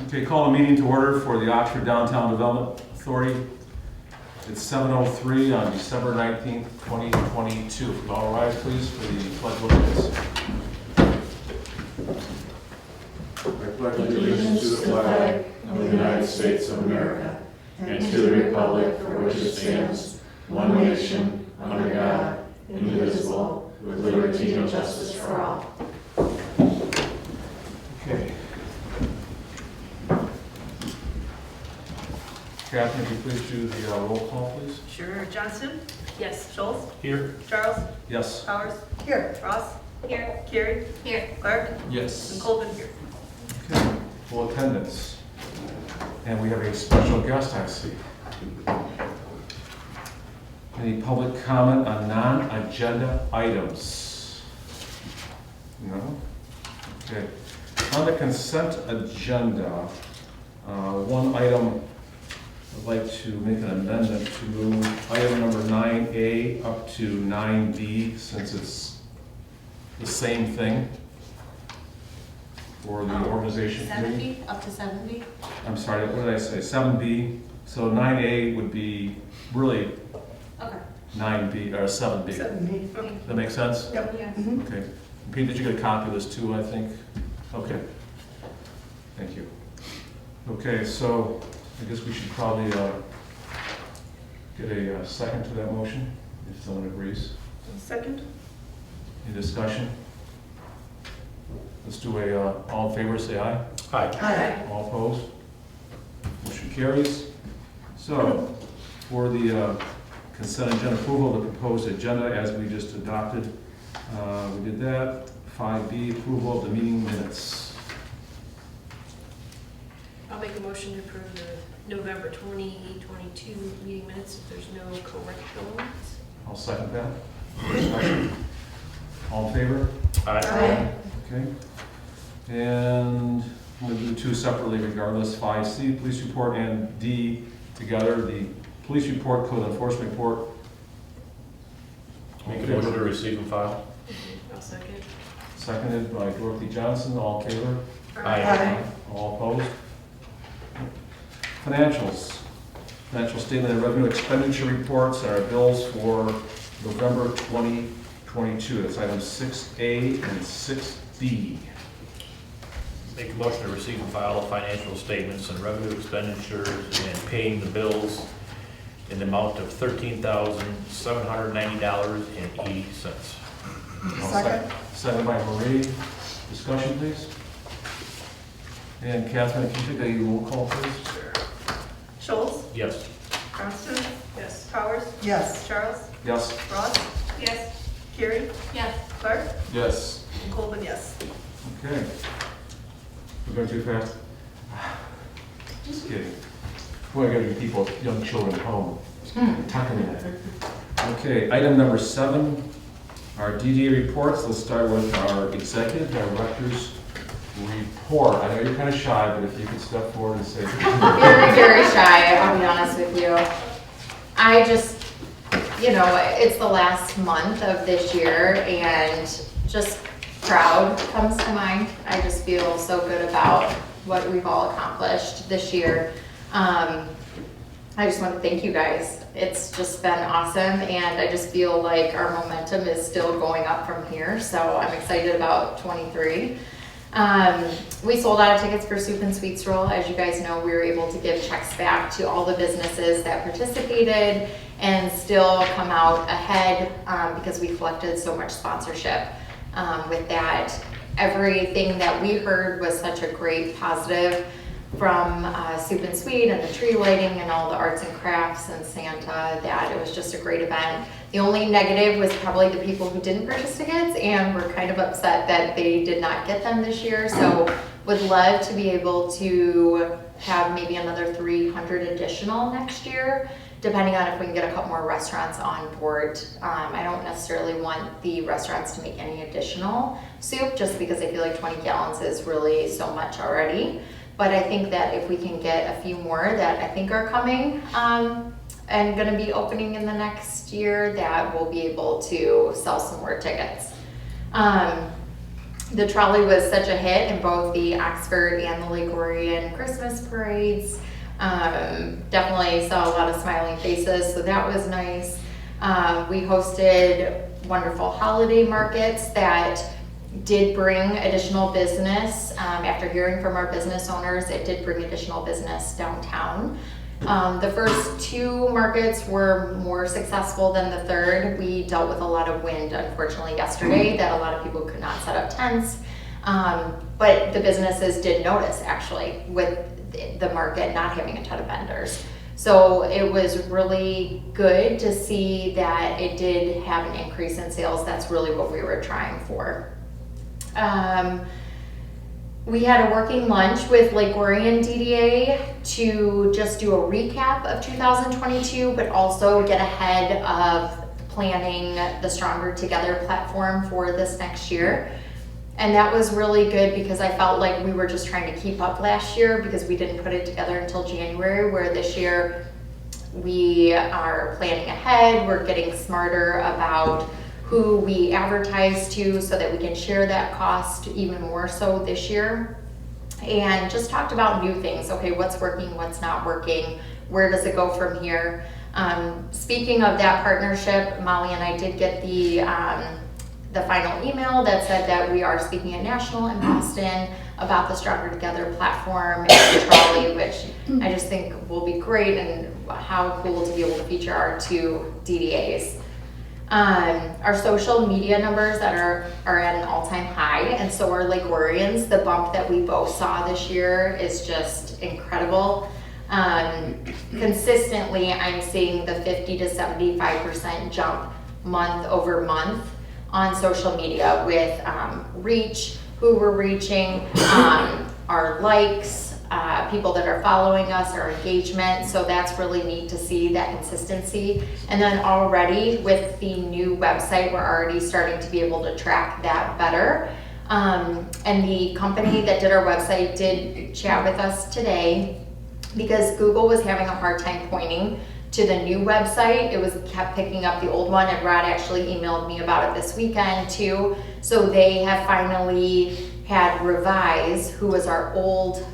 Okay, call a meeting to order for the Oxford Downtown Development Authority. It's 7:03 on December 19th, 2022. If you'd all rise, please, for the Pledge of Allegiance. I pledge allegiance to the flag of the United States of America and to the republic for which it stands, one nation, under God, indivisible, with liberty and justice for all. Okay. Catherine, if you please do the roll call, please. Sure. Johnson? Yes. Schultz? Here. Charles? Yes. Powers? Here. Ross? Here. Carey? Here. Clark? Yes. And Colvin here. Okay, full attendance. And we have a special guest, I see. Any public comment on non-agenda items? No? Okay. On the consent agenda, one item, I'd like to make an amendment to move item number 9A up to 9B, since it's the same thing for the organization committee. 70, up to 70? I'm sorry, what did I say? 7B. So 9A would be really Okay. 9B, or 7B. 7B. Okay. That make sense? Yep. Yes. Okay. Pete, did you get a copy of this too, I think? Okay. Thank you. Okay, so I guess we should probably get a second to that motion, if someone agrees. Second? Any discussion? Let's do a, all in favor, say aye. Aye. All opposed? Motion carries. So, for the consent agenda approval of the proposed agenda as we just adopted, we did that. 5B, approval of the meeting minutes. I'll make a motion to approve the November 2022 meeting minutes if there's no corrections. I'll second that. Discussion? All in favor? Aye. Okay. And I'm going to do two separately regardless. 5C, police report, and D together, the police report, code enforcement report. Make a motion to receive and file. I'll second. Seconded by Dorothy Johnson, all in favor? Aye. All opposed? Financials. Financial statement and revenue expenditure reports and our bills for November 2022. That's items 6A and 6B. Make a motion to receive and file financial statements and revenue expenditures and paying the bills in the amount of $13,790.80. Second. Seconded by Marie. Discussion, please. And Catherine, can you take a roll call, please? Sure. Schultz? Yes. Johnston? Yes. Powers? Yes. Charles? Yes. Ross? Yes. Carey? Yes. Clark? Yes. And Colvin, yes. Okay. We're going too fast? Just kidding. Boy, I gotta get people, young children at home. Tucking in. Okay, item number 7, our DDA reports. Let's start with our executive director's report. I know you're kind of shy, but if you could step forward and say. Very, very shy, I'll be honest with you. I just, it's the last month of this year and just proud comes to mind. I just feel so good about what we've all accomplished this year. I just want to thank you guys. It's just been awesome and I just feel like our momentum is still going up from here. So I'm excited about 23. We sold out of tickets for Soup and Sweets Roll. As you guys know, we were able to give checks back to all the businesses that participated and still come out ahead because we collected so much sponsorship. With that, everything that we heard was such a great positive from Soup and Sweet and the tree lighting and all the arts and crafts and Santa, that it was just a great event. The only negative was probably the people who didn't purchase tickets and were kind of upset that they did not get them this year. So would love to be able to have maybe another 300 additional next year, depending on if we can get a couple more restaurants on board. I don't necessarily want the restaurants to make any additional soup just because I feel like 20 gallons is really so much already. But I think that if we can get a few more that I think are coming and gonna be opening in the next year, that we'll be able to sell some more tickets. The trolley was such a hit in both the Oxford and the Lake Orion Christmas parades. Definitely saw a lot of smiling faces, so that was nice. We hosted wonderful holiday markets that did bring additional business. After hearing from our business owners, it did bring additional business downtown. The first two markets were more successful than the third. We dealt with a lot of wind, unfortunately, yesterday, that a lot of people could not set up tents. But the businesses did notice, actually, with the market not having a ton of vendors. So it was really good to see that it did have an increase in sales. That's really what we were trying for. We had a working lunch with Lake Orion DDA to just do a recap of 2022, but also get ahead of planning the Stronger Together platform for this next year. And that was really good because I felt like we were just trying to keep up last year because we didn't put it together until January, where this year we are planning ahead. We're getting smarter about who we advertise to so that we can share that cost even more so this year. And just talked about new things. Okay, what's working, what's not working, where does it go from here? Speaking of that partnership, Molly and I did get the final email that said that we are speaking at National in Boston about the Stronger Together platform and the trolley, which I just think will be great, and how cool to be able to feature our two DDAs. Our social media numbers that are at an all-time high, and so are Lake Orion's. The bump that we both saw this year is just incredible. Consistently, I'm seeing the 50 to 75% jump month over month on social media with reach, who we're reaching, our likes, people that are following us, our engagement. So that's really neat to see that consistency. And then already with the new website, we're already starting to be able to track that better. And the company that did our website did chat with us today because Google was having a hard time pointing to the new website. It kept picking up the old one, and Rod actually emailed me about it this weekend too. So they have finally had Revise, who was our old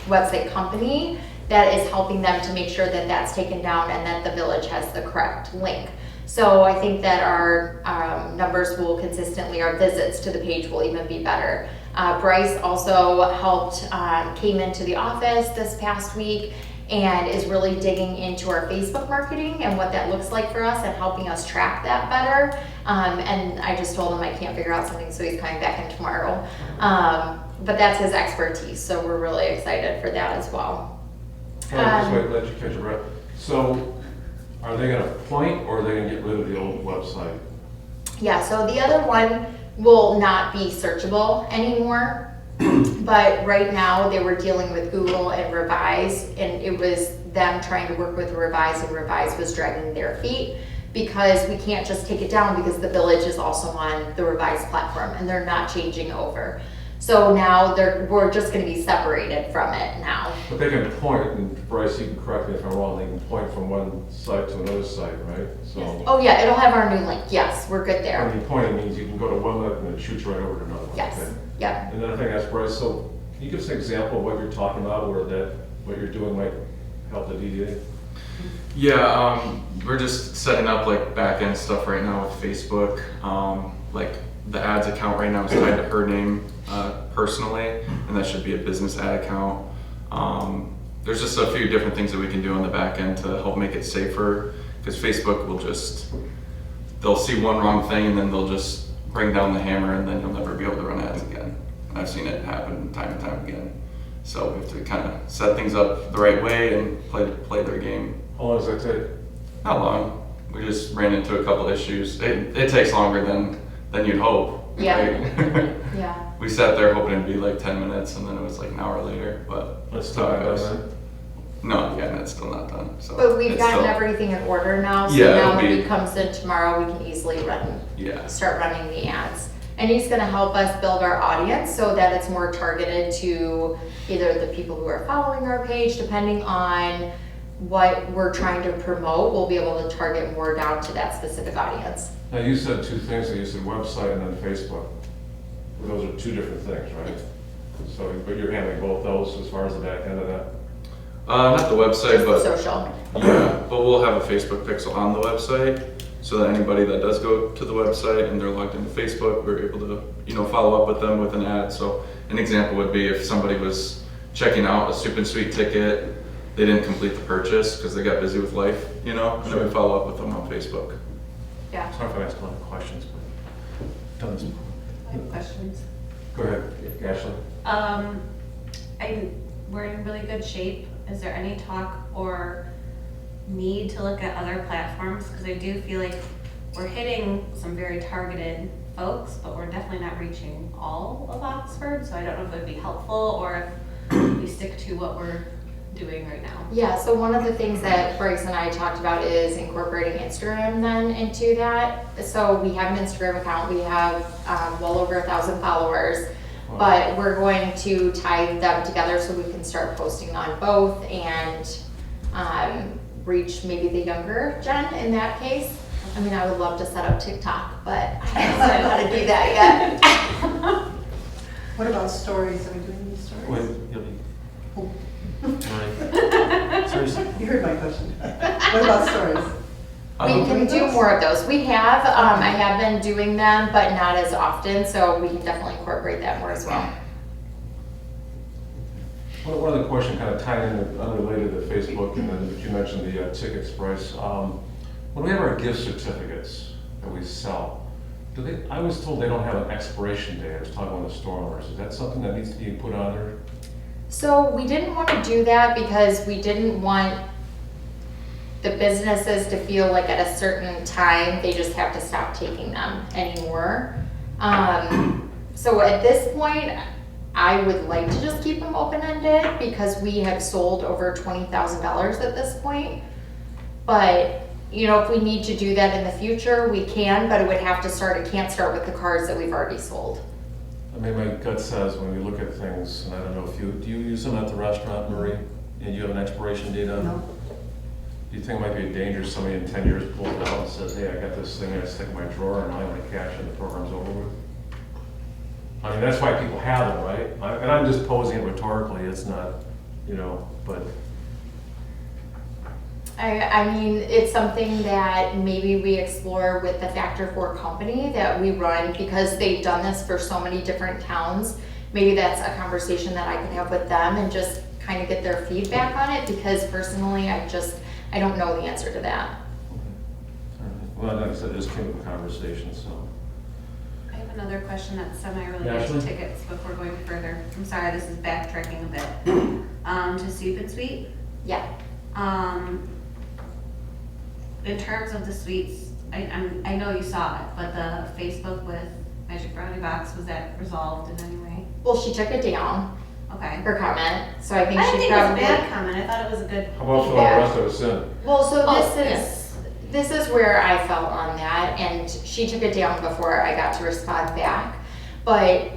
website company, that is helping them to make sure that that's taken down and that the village has the correct link. So I think that our numbers will consistently, our visits to the page will even be better. Bryce also came into the office this past week and is really digging into our Facebook marketing and what that looks like for us and helping us track that better. And I just told him I can't figure out something, so he's coming back in tomorrow. But that's his expertise, so we're really excited for that as well. Just wait, let you catch your breath. So are they gonna point, or are they gonna get rid of the old website? Yeah, so the other one will not be searchable anymore. But right now they were dealing with Google and Revise, and it was them trying to work with Revise, and Revise was dragging their feet because we can't just take it down because the village is also on the Revise platform and they're not changing over. So now we're just going to be separated from it now. But they can point, and Bryce, you can correct me if I'm wrong, they can point from one site to another site, right? So Oh yeah, it'll have our new link. Yes, we're good there. when you point, it means you can go to one web and it shoots right over to another one. Yes, Okay. yep. And then I think that's Bryce, so can you give us an example of what you're talking about, where what you're doing might help the DDA? Yeah, we're just setting up like back-end stuff right now with Facebook. Like the ads account right now is tied to her name personally, and that should be a business ad account. There's just a few different things that we can do on the back end to help make it safer, because Facebook will they'll see one wrong thing and then they'll just bring down the hammer, and then you'll never be able to run ads again. And I've seen it happen time and time again. So we have to kind of set things up the right way and play their game. How long does that take? Not long. We just ran into a couple issues. It takes longer than you'd hope. Yeah. Right? Yeah. We sat there hoping it'd be like 10 minutes, and then it was like an hour later. But That's still not done then? No, yeah, and it's still not done. So But we've it's gotten still- everything in order now, so Yeah, now it'll when be- he comes in tomorrow, we can easily Yeah. start running the ads. And he's gonna help us build our audience so that it's more targeted to either the people who are following our page, depending on what we're trying to promote, we'll be able to target more down to that specific audience. Now, you said two things, you said website and then Facebook. those are two different things, right? So, but you're handling both those as far as the back end of that? Not the website, Just but social. yeah, but we'll have a Facebook pixel on the website so that anybody that does go to the website and they're logged into Facebook, we're able to, follow up with them with an ad. So an example would be if somebody was checking out a Soup and Sweet ticket, they didn't complete the purchase because they got busy with life, and then we follow up with them on Facebook. Yeah. Sorry if I asked a lot of questions, but done this before. I have questions. Go ahead, Ashley. We're in really good shape. Is there any talk or need to look at other platforms? Because I do feel like we're hitting some very targeted folks, but we're definitely not reaching all of Oxford. So I don't know if it would be helpful or if we stick to what we're doing right now. Yeah, so one of the things that Bryce and I talked about is incorporating Instagram then into that. So we have an Instagram account, we have well over 1,000 followers, but we're going to tie them together so we can start posting on both and reach maybe the younger gen in that case. I mean, I would love to set up TikTok, but I don't know how to do that yet. What about stories? Are we doing any stories? Wait, you'll be. Oh. Right. Seriously. You heard my question. What about stories? We can do more of those. We have, I have been doing them, but not as often, so we can definitely incorporate that more as well. One other question kind of tied in, unrelated to Facebook, and then you mentioned the tickets price. When we have our gift certificates that we sell, I was told they don't have an expiration date. I was talking with the store owners. Is that something that needs to be put on there? So we didn't want to do that because we didn't want the businesses to feel like at a certain time, they just have to stop taking them anymore. So at this point, I would like to just keep them open-ended because we have sold over $20,000 at this point. But, if we need to do that in the future, we can, but it would have to it can't start with the cards that we've already sold. I mean, my gut says when we look at things, and I don't know if do you use them at the restaurant, Marie? And you have an expiration date on them? No. Do you think it might be dangerous somebody in 10 years pulls it out and says, hey, I got this thing I stick in my drawer and I want to cash and the program's over with? I mean, that's why people have them, right? And I'm just posing it rhetorically, it's not, but. I mean, it's something that maybe we explore with the Factor 4 company that we run because they've done this for so many different towns. Maybe that's a conversation that I could have with them and just kind of get their feedback on it because personally, I don't know the answer to that. Well, like I said, it just came up a conversation, so. I have another question that's semi-related Ashley? to tickets before going further. I'm sorry, this is backtracking a bit. To Soup and Sweet. Yeah. In terms of the sweets, I know you saw it, but the Facebook with Magic Brownie Box, was that resolved in any way? Well, she took it down, Okay. her comment, so I think I didn't she think it was a probably. bad comment, I thought it was a good. How about for the rest of us in? Well, so Oh, this is where I fell on that, and she took it down before I got to respond back. But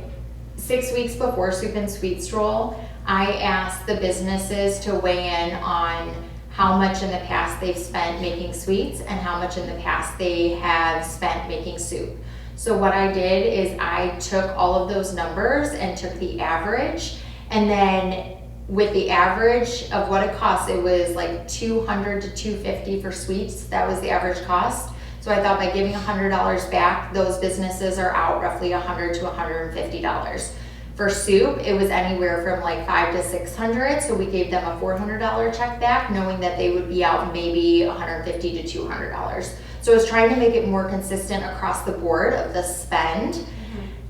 6 weeks before Soup and Sweet Stroll, I asked the businesses to weigh in on how much in the past they've spent making sweets and how much in the past they have spent making soup. So what I did is I took all of those numbers and took the average, and then with the average of what it costs, it was like $200 to $250 for sweets. That was the average cost. So I thought by giving $100 back, those businesses are out roughly $100 to $150. For soup, it was anywhere from like $500 to $600. So we gave them a $400 check back, knowing that they would be out maybe $150 to $200. So I was trying to make it more consistent across the board of the spend.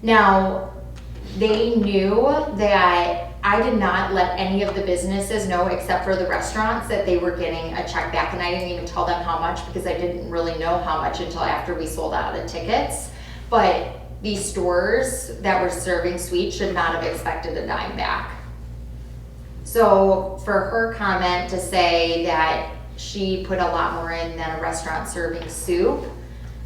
Now, they knew that I did not let any of the businesses know except for the restaurants that they were getting a check back, and I didn't even tell them how much because I didn't really know how much until after we sold out of tickets. But these stores that were serving sweets should not have expected a dime back. So for her comment to say that she put a lot more in than a restaurant serving soup,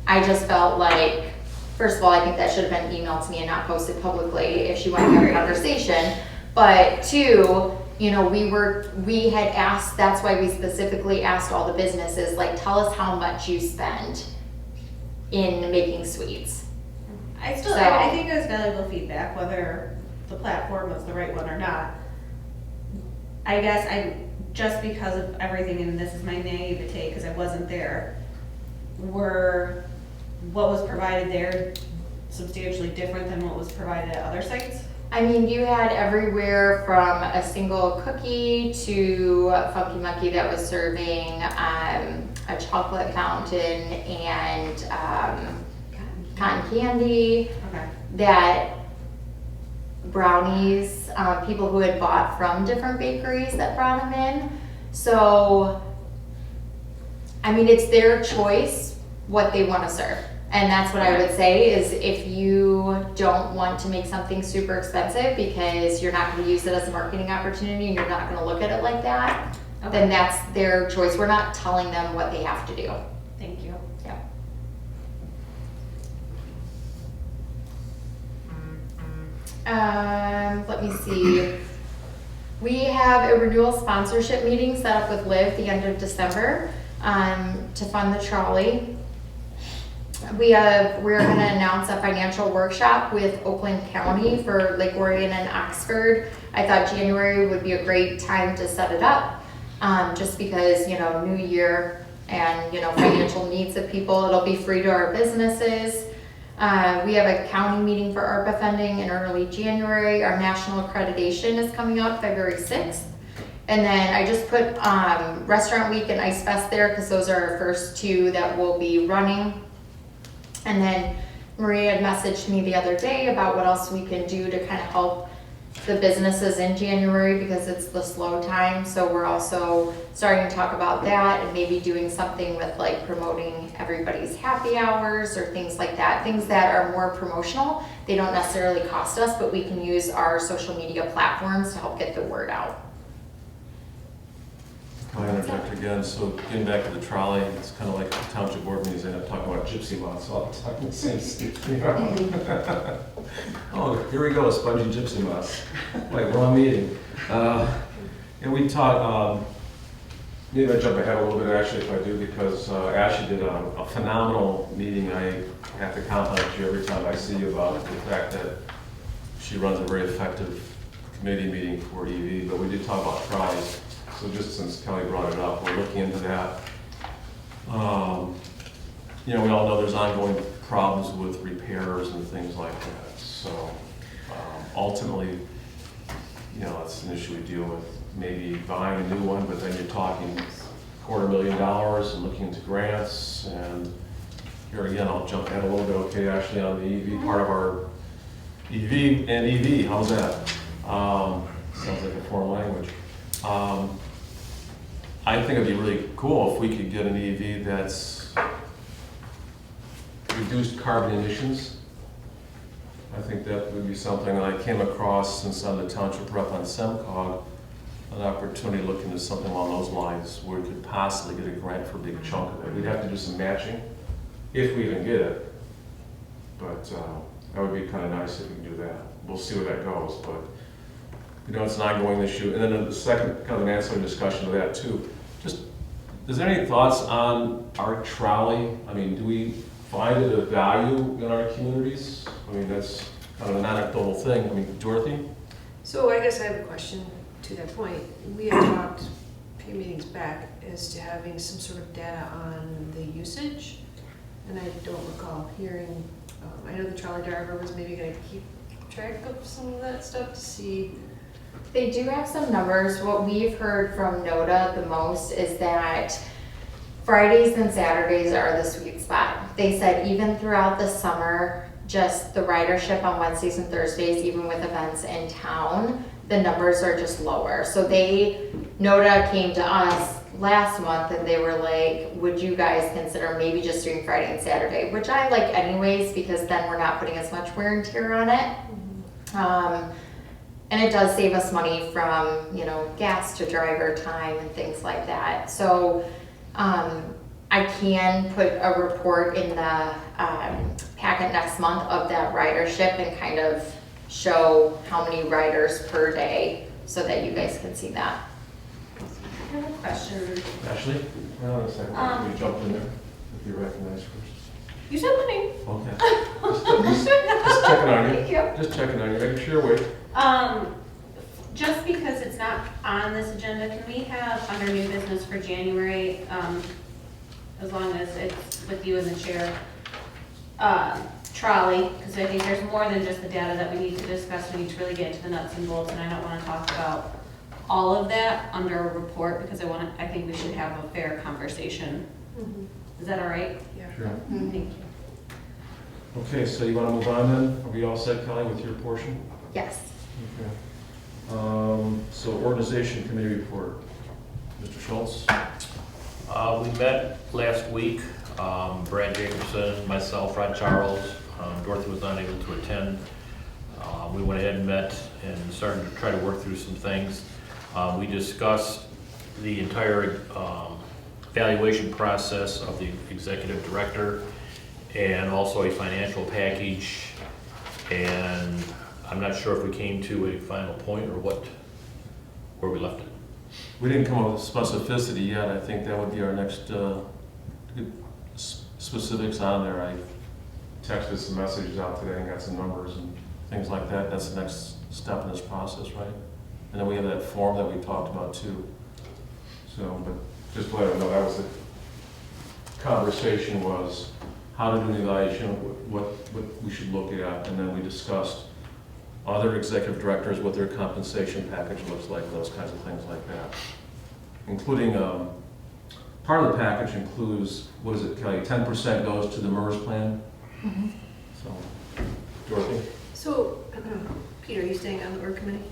I just felt like, first of all, I think that should have been emailed to me and not posted publicly if she wanted to have a conversation. But two, we had asked, that's why we specifically asked all the businesses, like, tell us how much you spend in making sweets. I still, So- I think it was valuable feedback, whether the platform was the right one or not. I guess just because of everything, and this is my naivete, because I wasn't there, what was provided there substantially different than what was provided at other sites? I mean, you had everywhere from a single cookie to Funky Monkey that was serving a chocolate fountain and cotton candy, Okay. that brownies, people who had bought from different bakeries that brought them in. So, I mean, it's their choice what they want to serve. And that's what I would say is if you don't want to make something super expensive because you're not going to use it as a marketing opportunity and you're not going to look at it like that, then that's their choice. We're not telling them what they have to do. Thank you. Yeah. Let me see. We have a renewal sponsorship meeting set up with Liv the end of December to fund the trolley. We're going to announce a financial workshop with Oakland County for Lake Orion and Oxford. I thought January would be a great time to set it up, just because, you know, new year and, you know, financial needs of people. It'll be free to our businesses. We have a county meeting for ARPA funding in early January. Our national accreditation is coming up February 6th. And then I just put Restaurant Week and Ice Fest there because those are our first two that will be running. And then Maria had messaged me the other day about what else we can do to kind of help the businesses in January because it's the slow time. So we're also starting to talk about that and maybe doing something with like promoting everybody's happy hours or things like that. Things that are more promotional. They don't necessarily cost us, but we can use our social media platforms to help get the word out. Can I interject again? So getting back to the trolley, it's kind of like the township board meetings, they end up talking about gypsy moths all the time. It seems, you know. Oh, here we go, spongy gypsy moths. Wait, we're on meeting. And we talked, maybe I jump ahead a little bit actually if I do, because Ashley did a phenomenal meeting. I have to compliment you every time I see you about the fact that she runs a very effective committee meeting for EV, but we did talk about trolleys. So just since Kelly brought it up, we're looking into that. You know, we all know there's ongoing problems with repairs and things like that. So ultimately, you know, it's an issue we deal with. Maybe buying a new one, but then you're talking $250,000 and looking into grants. And here again, I'll jump ahead a little bit, okay, Ashley, on the EV part of our EV and EV. How's that? Sounds like a foreign language. I think it'd be really cool if we could get an EV that's reduced carbon emissions. I think that would be something I came across since I'm the township rep on SEMCOG, an opportunity to look into something along those lines where we could possibly get a grant for a big chunk of it. We'd have to do some matching, if we even get it. But that would be kind of nice if we can do that. We'll see where that goes, but you know, it's an ongoing issue. And then the second kind of an ancillary discussion to that too, just, is there any thoughts on our trolley? I mean, do we find it of value in our communities? I mean, that's kind of an anecdotal thing. I mean, Dorothy? So I guess I have a question to that point. We had talked a few meetings back as to having some sort of data on the usage, and I don't recall hearing, I know the trolley driver was maybe gonna keep track of some of that stuff to see. They do have some numbers. What we've heard from NODA the most is that Fridays and Saturdays are the sweet spot. They said even throughout the summer, just the ridership on Wednesdays and Thursdays, even with events in town, the numbers are just lower. So NODA came to us last month and they were like, would you guys consider maybe just doing Friday and Saturday, which I like anyways, because then we're not putting as much wear and tear on it. And it does save us money from, you know, gas to driver time and things like that. So I can put a report in the packet next month of that ridership and kind of show how many riders per day so that you guys can see that. I have a question. Ashley? Hold on a second. You jump in there if you recognize first. You said my name. Okay. Just checking on you. Thank you. Just checking on you, making sure you're awake. Just because it's not on this agenda, can we have under new business for January, as long as it's with you and the chair, trolley, because I think there's more than just the data that we need to discuss. We need to really get into the nuts and bolts, and I don't want to talk about all of that under a report, because I think we should have a fair conversation. Is that all right? Yeah. Sure. Thank you. Okay, so you want to move on then? Are we all set, Kelly, with your portion? Yes. Okay. So organization committee report. Mr. Schultz? We met last week, Brad Jacobson, myself, Rod Charles, Dorothy was unable to attend. We went ahead and met and started to try to work through some things. We discussed the entire evaluation process of the executive director and also a financial package. And I'm not sure if we came to a final point or where we left it. We didn't come up with specificity yet. I think that would be our next specifics on there. I texted some messages out today and got some numbers and things like that. That's the next step in this process, right? And then we have that form that we talked about too. So, but just to let them know, that was the conversation, was how to do an evaluation, what we should look at, and then we discussed other executive directors, what their compensation package looks like, those kinds of things like that. Including, part of the package includes, what is it, Kelly, 10% goes to the MERS plan? Mhm. So, Dorothy? So, Peter, are you staying on the org committee?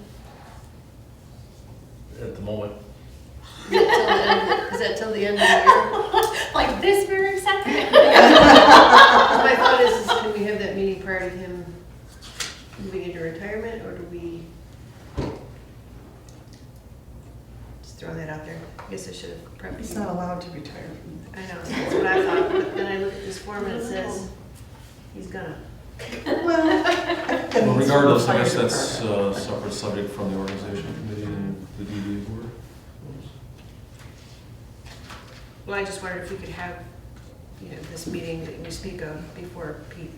At the moment, Is that till the end of the year? Like this very second? My thought is can we have that meeting prior to him moving into retirement, or do we just throw that out there? I guess I should have prepped. He's you. not allowed to retire. I know, that's what I thought, but then I look at this form and it says he's gonna. Well, Well, regardless, I guess that's a separate subject from the organization committee and the DDA board. Well, I just wondered if we could have, this meeting that we speak of before Pete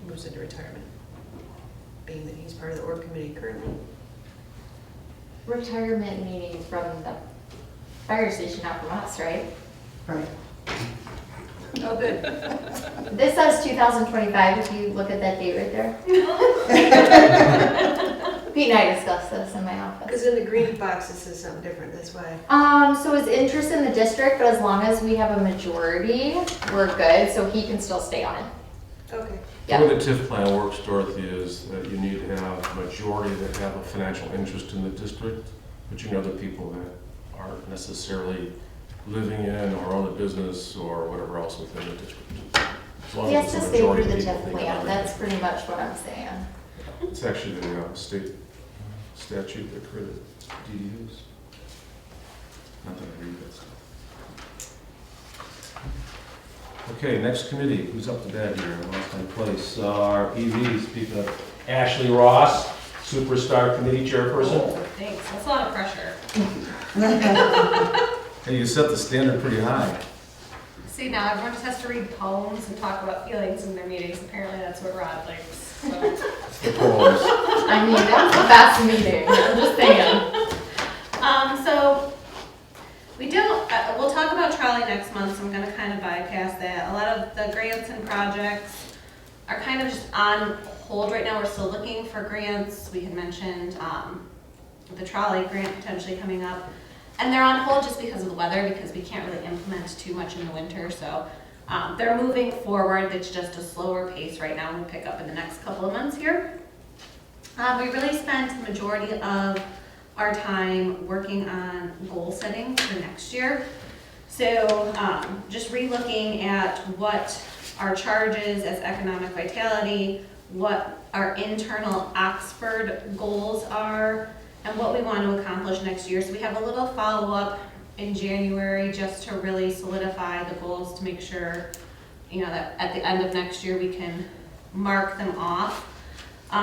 moves into retirement, being that he's part of the org committee currently. Retirement meeting from the fire station, not from us, right? right. Oh, good. This says 2025, if you look at that date right there. Pete and I discussed this in my office. Because in the green box it says something different, that's why. So his interest in the district, but as long as we have a majority, we're good, so he can still stay on it. Okay. The way the TIF plan works, Dorothy, is that you need to have a majority that have a financial interest in the district, but you know the people that aren't necessarily living in or own a business or whatever else within the district. As long He as has to it's a stay through majority the of people TIF thinking plan, about that's it. pretty much what I'm saying. It's actually the state statute that created DDUs. Not that I read that stuff. Okay, next committee, who's up to bat here? I lost my place. Our EVs, speaking of Ashley Ross, Superstar Committee Chairperson. Thanks, that's a lot of pressure. Hey, you set the standard pretty high. See, now everyone just has to read poems and talk about feelings in their meetings. Apparently that's what Rod likes. So. The poems. I mean, that's the best meeting, I'm just saying. So we don't, we'll talk about trolley next month, so I'm gonna kind of bypass that. A lot of the grants and projects are kind of just on hold right now. We're still looking for grants. We had mentioned, the trolley grant potentially coming up. And they're on hold just because of the weather, because we can't really implement too much in the winter, so they're moving forward. It's just a slower pace right now, and we'll pick up in the next couple of months here. We really spent the majority of our time working on goal setting for next year. So just re-looking at what our charges as economic vitality, what our internal Oxford goals are, and what we want to accomplish next year. So we have a little follow-up in January just to really solidify the goals, to make sure, that at the end of next year we can mark them off. Did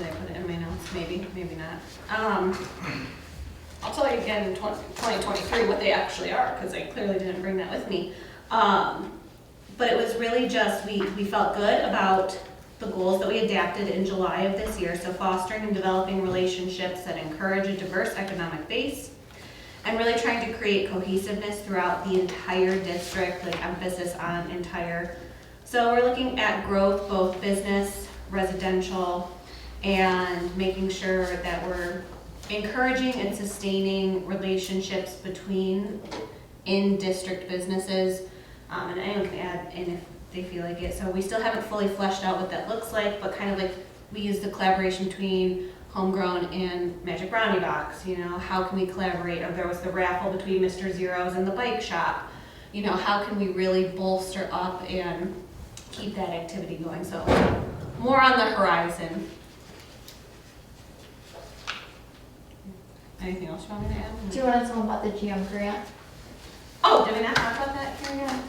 I put it in my notes? Maybe, maybe not. I'll tell you again in 2023 what they actually are, because I clearly didn't bring that with me. But it was really just, we felt good about the goals that we adapted in July of this year. So fostering and developing relationships that encourage a diverse economic base, and really trying to create cohesiveness throughout the entire district, like emphasis on entire. So we're looking at growth, both business, residential, and making sure that we're encouraging and sustaining relationships between in-district businesses. And anyone can add in if they feel like it. So we still haven't fully fleshed out what that looks like, but kind of like we use the collaboration between Homegrown and Magic Brownie Box. You know, how can we collaborate? Or there was the raffle between Mr. Zero's and the bike shop. You know, how can we really bolster up and keep that activity going? So more on the horizon. Anything else you want me to add? Do you want to tell them about the GM grant? Oh, did we not talk about that here yet?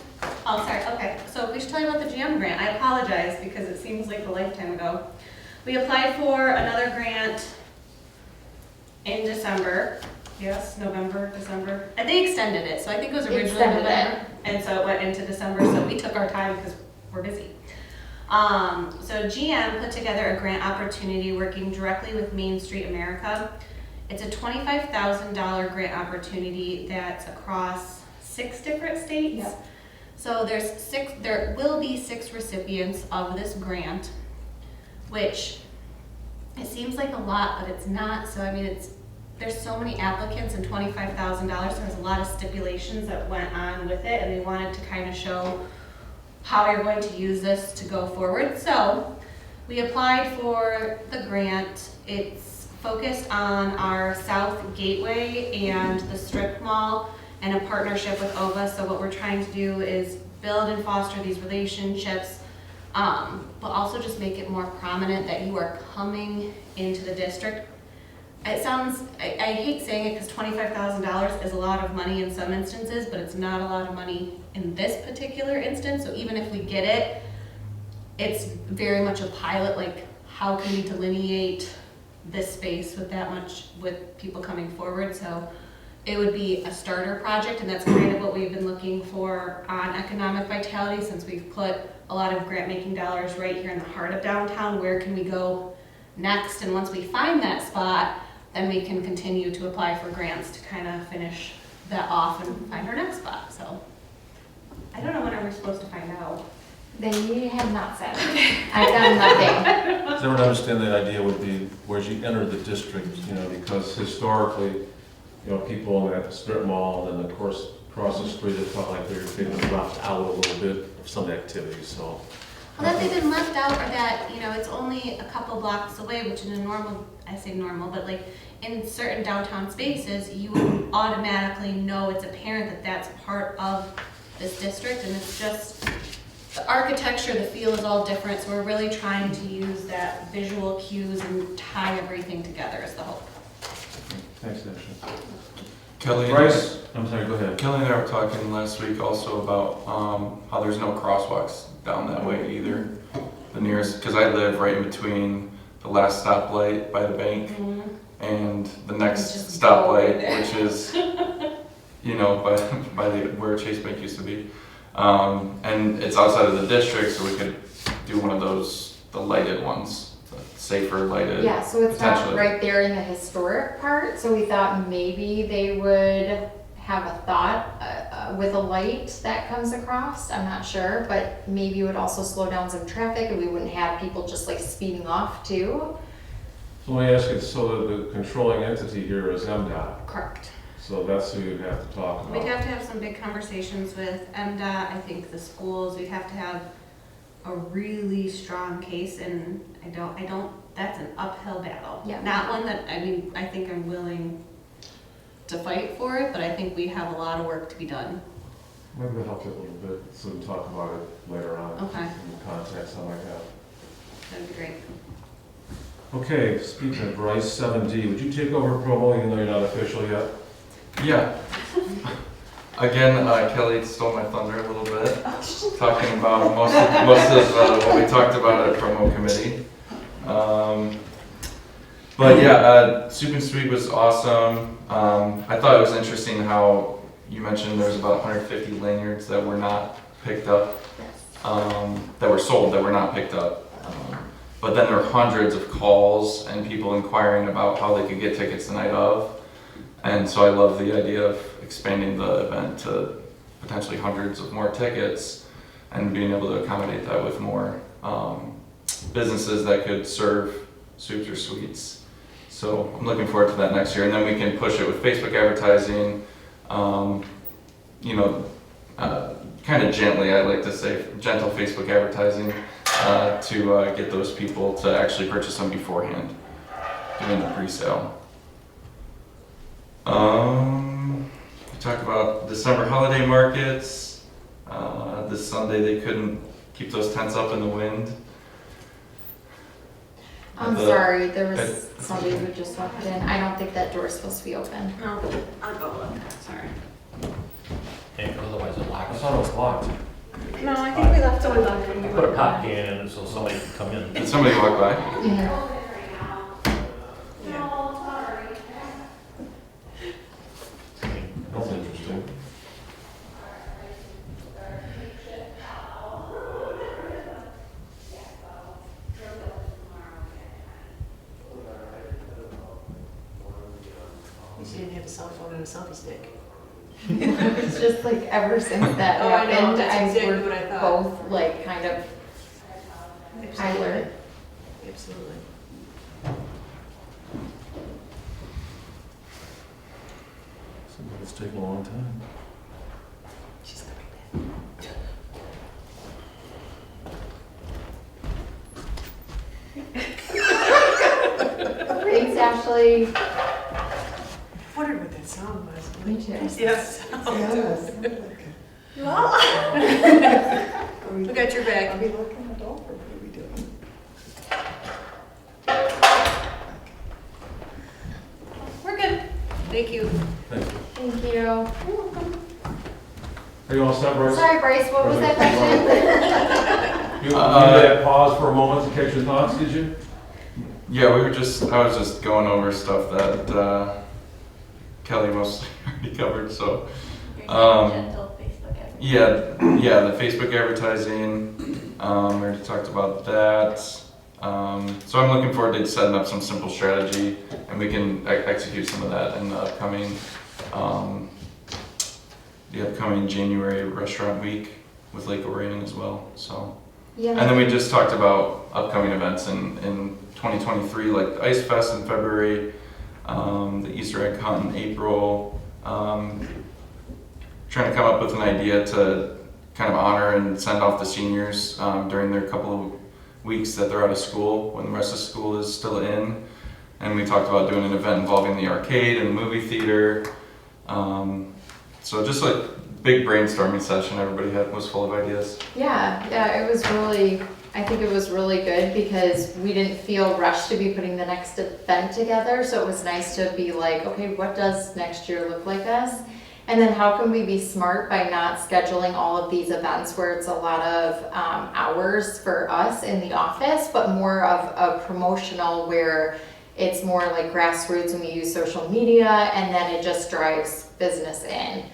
Oh, sorry, okay. So we should tell you about the GM grant. I apologize because it seems like a lifetime ago. We applied for another grant in December. Yes, November, December. And they extended it, so I think it was originally Extended November. And so it went into December, so we took our time because we're busy. So GM put together a grant opportunity working directly with Main Street America. It's a $25,000 grant opportunity that's across 6 different states. Yep. So there will be 6 recipients of this grant, which it seems like a lot, but it's not. So I mean, there's so many applicants and $25,000. There's a lot of stipulations that went on with it, and they wanted to kind of show how you're going to use this to go forward. So we applied for the grant. It's focused on our South Gateway and the Strip Mall and a partnership with OVA. So what we're trying to do is build and foster these relationships, but also just make it more prominent that you are coming into the district. It sounds, I hate saying it because $25,000 is a lot of money in some instances, but it's not a lot of money in this particular instance. So even if we get it, it's very much a pilot, like how can we delineate this space with that much, with people coming forward. So it would be a starter project, and that's kind of what we've been looking for on economic vitality, since we've put a lot of grant making dollars right here in the heart of downtown. Where can we go next? And once we find that spot, then we can continue to apply for grants to kind of finish that off and find our next spot. So I don't know when we're supposed to find out. They have not said. I've done nothing. Does everyone understand that idea would be where you enter the district, you know, because historically, you know, people in that strip mall and then of course across the street, it felt like they've been left out a little bit of some activities, so. Well, that they've been left out, or that, you know, it's only a couple blocks away, which in a normal, I say normal, but like in certain downtown spaces, you would automatically know, it's apparent that that's part of this district, and it's just, the architecture, the feel is all different, so we're really trying to use that visual cues and tie everything together is the hope. Thanks, Ashley. Kelly, Bryce, I'm sorry, go ahead. Kelly and I were talking last week also about how there's no crosswalks down that way either. The nearest, because I live right in between the last stoplight by the bank and the next Just go over stoplight, there. which is, you know, by the where Chase Bank used to be. And it's outside of the district, so we could do one of those, the lighted ones, the safer lighted. Yeah, so it's not potentially. right there in the historic part, so we thought maybe they would have a thought with a light that comes across, I'm not sure, but maybe it would also slow down some traffic and we wouldn't have people just like speeding off too. So let me ask you, so the controlling entity here is MDOT, Correct. so that's who you'd have to talk about. We'd have to have some big conversations with MDOT, I think the schools, we'd have to have a really strong case, and I don't, that's an uphill battle. Yeah. Not one that, I mean, I think I'm willing to fight for it, but I think we have a lot of work to be done. Maybe we'll help you a little bit, so we can talk about it later on. Okay. In the context, something like that. That'd be great. Okay, speaking of Bryce, 7D, would you take over promo even though you're not official yet? Yeah. Again, Kelly stole my thunder a little bit, talking about most of what we talked about at promo committee. But yeah, Soup and Sweet was awesome. I thought it was interesting how you mentioned there was about 150 lanyards that were not picked up. Yes. that were sold that were not picked up. But then there were hundreds of calls and people inquiring about how they could get tickets the night of. And so I love the idea of expanding the event to potentially hundreds of more tickets and being able to accommodate that with more businesses that could serve soups or sweets. So I'm looking forward to that next year. And then we can push it with Facebook advertising, kind of gently, I like to say, gentle Facebook advertising to get those people to actually purchase them beforehand, doing the pre-sale. We talked about December holiday markets. This Sunday they couldn't keep those tents up in the wind. I'm sorry, there was somebody who just walked in. I don't think that door's supposed to be open. No, I'll go look, sorry. And otherwise it I locks. thought it was locked. No, I think we left someone locked when we Put a went pop in. can in it so somebody can come in. Did somebody walk by? Yeah. That's interesting. You didn't have a cell phone and a selfie stick. It's just like ever since that Oh, I know, happened, that's exactly we're what I thought. both like kind of alert. Absolutely. It's taking a long time. She's coming back. Thanks, Ashley. I wondered what that sound was. Me too. Yes. Are we- We got your Are back. we looking at all, or what are we doing? We're good. Thank you. Thank you. Thank you. Are you all set, Bryce? Sorry, Bryce, what was that question? You had pause for a moment to catch your thoughts, did you? Yeah, I was just going over stuff that Kelly mostly already covered, so. Gentle Facebook advertising. Yeah, the Facebook advertising, we already talked about that. So I'm looking forward to setting up some simple strategy, and we can execute some of that in the upcoming January restaurant week with Lake Orion as well, so. Yeah. And then we just talked about upcoming events in 2023, like the Ice Fest in February, the Easter egg hunt in April. Trying to come up with an idea to kind of honor and send off the seniors during their couple of weeks that they're out of school, when the rest of school is still in. And we talked about doing an event involving the arcade and the movie theater. So just like big brainstorming session, everybody was full of ideas. Yeah, it was really, I think it was really good because we didn't feel rushed to be putting the next event together. So it was nice to be like, okay, what does next year look like us? And then how can we be smart by not scheduling all of these events where it's a lot of hours for us in the office, but more of a promotional where it's more like grassroots and we use social media and then it just drives business in,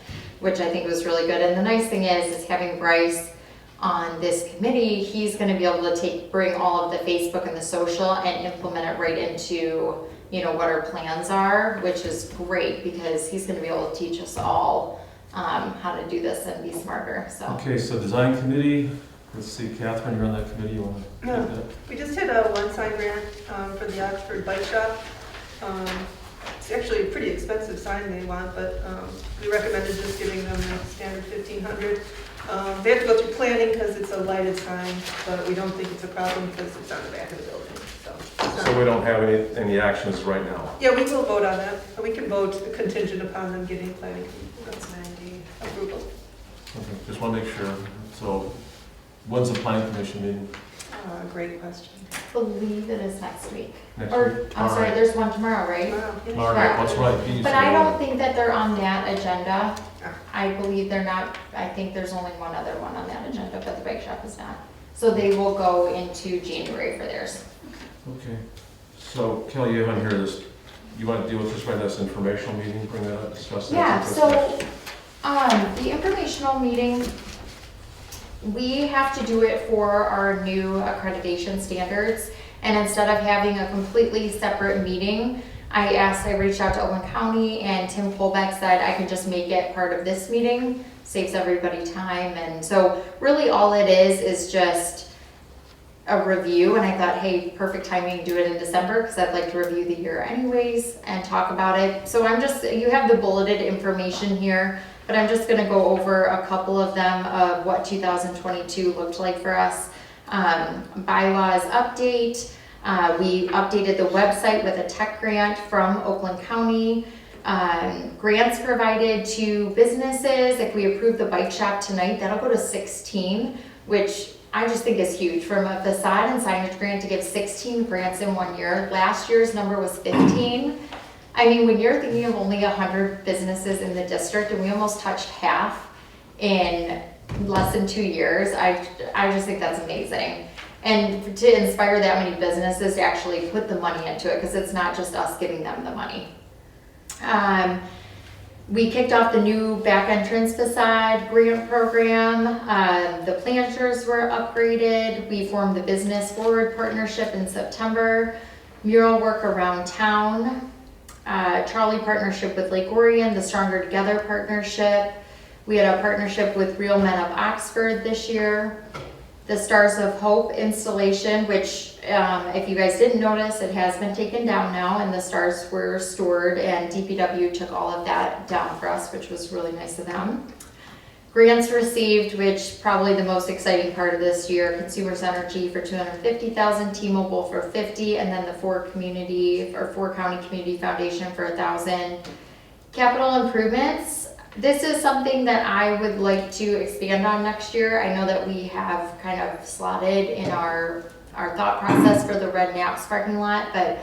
which I think was really good. And the nice thing is having Bryce on this committee, he's gonna be able to bring all of the Facebook and the social and implement it right into what our plans are, which is great because he's going to be able to teach us all how to do this and be smarter. So Okay, so design committee, let's see, Catherine, you're on that committee, you want to Yeah. take that? We just had a one-sign grant for the Oxford Bike Shop. It's actually a pretty expensive sign they want, but we recommended just giving them the standard $1,500. They have to go through planning because it's a lighted sign, but we don't think it's a problem because it's on the back of the building. So we don't have any actions right now? Yeah, we will vote on that. We can vote contingent upon them getting planning approval. Okay, just want to make sure. So when's the planning commission meeting? Great question. I believe it is next week. Next Or, week? I'm sorry, Alright. there's one tomorrow, right? Wow, yeah. All right, that's right. You But said I that. don't think that they're on that agenda. Ah. I believe they're not, I think there's only one other one on that agenda, but the bike shop is not. So they will go into January for theirs. Okay. So Kelly, you haven't heard this. You want to deal with this right this informational meeting, bring that up, discuss that? Yeah, with us so, next? the informational meeting, we have to do it for our new accreditation standards. And instead of having a completely separate meeting, I reached out to Oakland County, and Tim Colbeck said I could just make it part of this meeting, saves everybody time. And so really all it is just a review. And I thought, hey, perfect timing to do it in December, because I'd like to review the year anyways and talk about it. So you have the bulleted information here, but I'm just gonna go over a couple of them of what 2022 looked like for us. Bylaws update. We updated the website with a tech grant from Oakland County. Grants provided to businesses. If we approve the bike shop tonight, that'll go to 16, which I just think is huge. From a facade and signage grant to give 16 grants in 1 year. Last year's number was 15. I mean, when you're thinking of only 100 businesses in the district, and we almost touched half in less than 2 years, I just think that's amazing. And to inspire that many businesses to actually put the money into it, because it's not just us giving them the money. We kicked off the new back entrance facade grant program. The planters were upgraded. We formed the Business Forward Partnership in September. Mural work around town. Charlie partnership with Lake Orion, the Stronger Together partnership. We had a partnership with Real Men of Oxford this year. The Stars of Hope installation, which if you guys didn't notice, it has been taken down now, and the stars were stored, and DPW took all of that down for us, which was really nice of them. Grants received, which probably the most exciting part of this year: Consumers Energy for $250,000, T-Mobile for $50,000, and then the Four County Community Foundation for $1,000. Capital improvements. This is something that I would like to expand on next year. I know that we have kind of slotted in our thought process for the Red Naps parking lot, but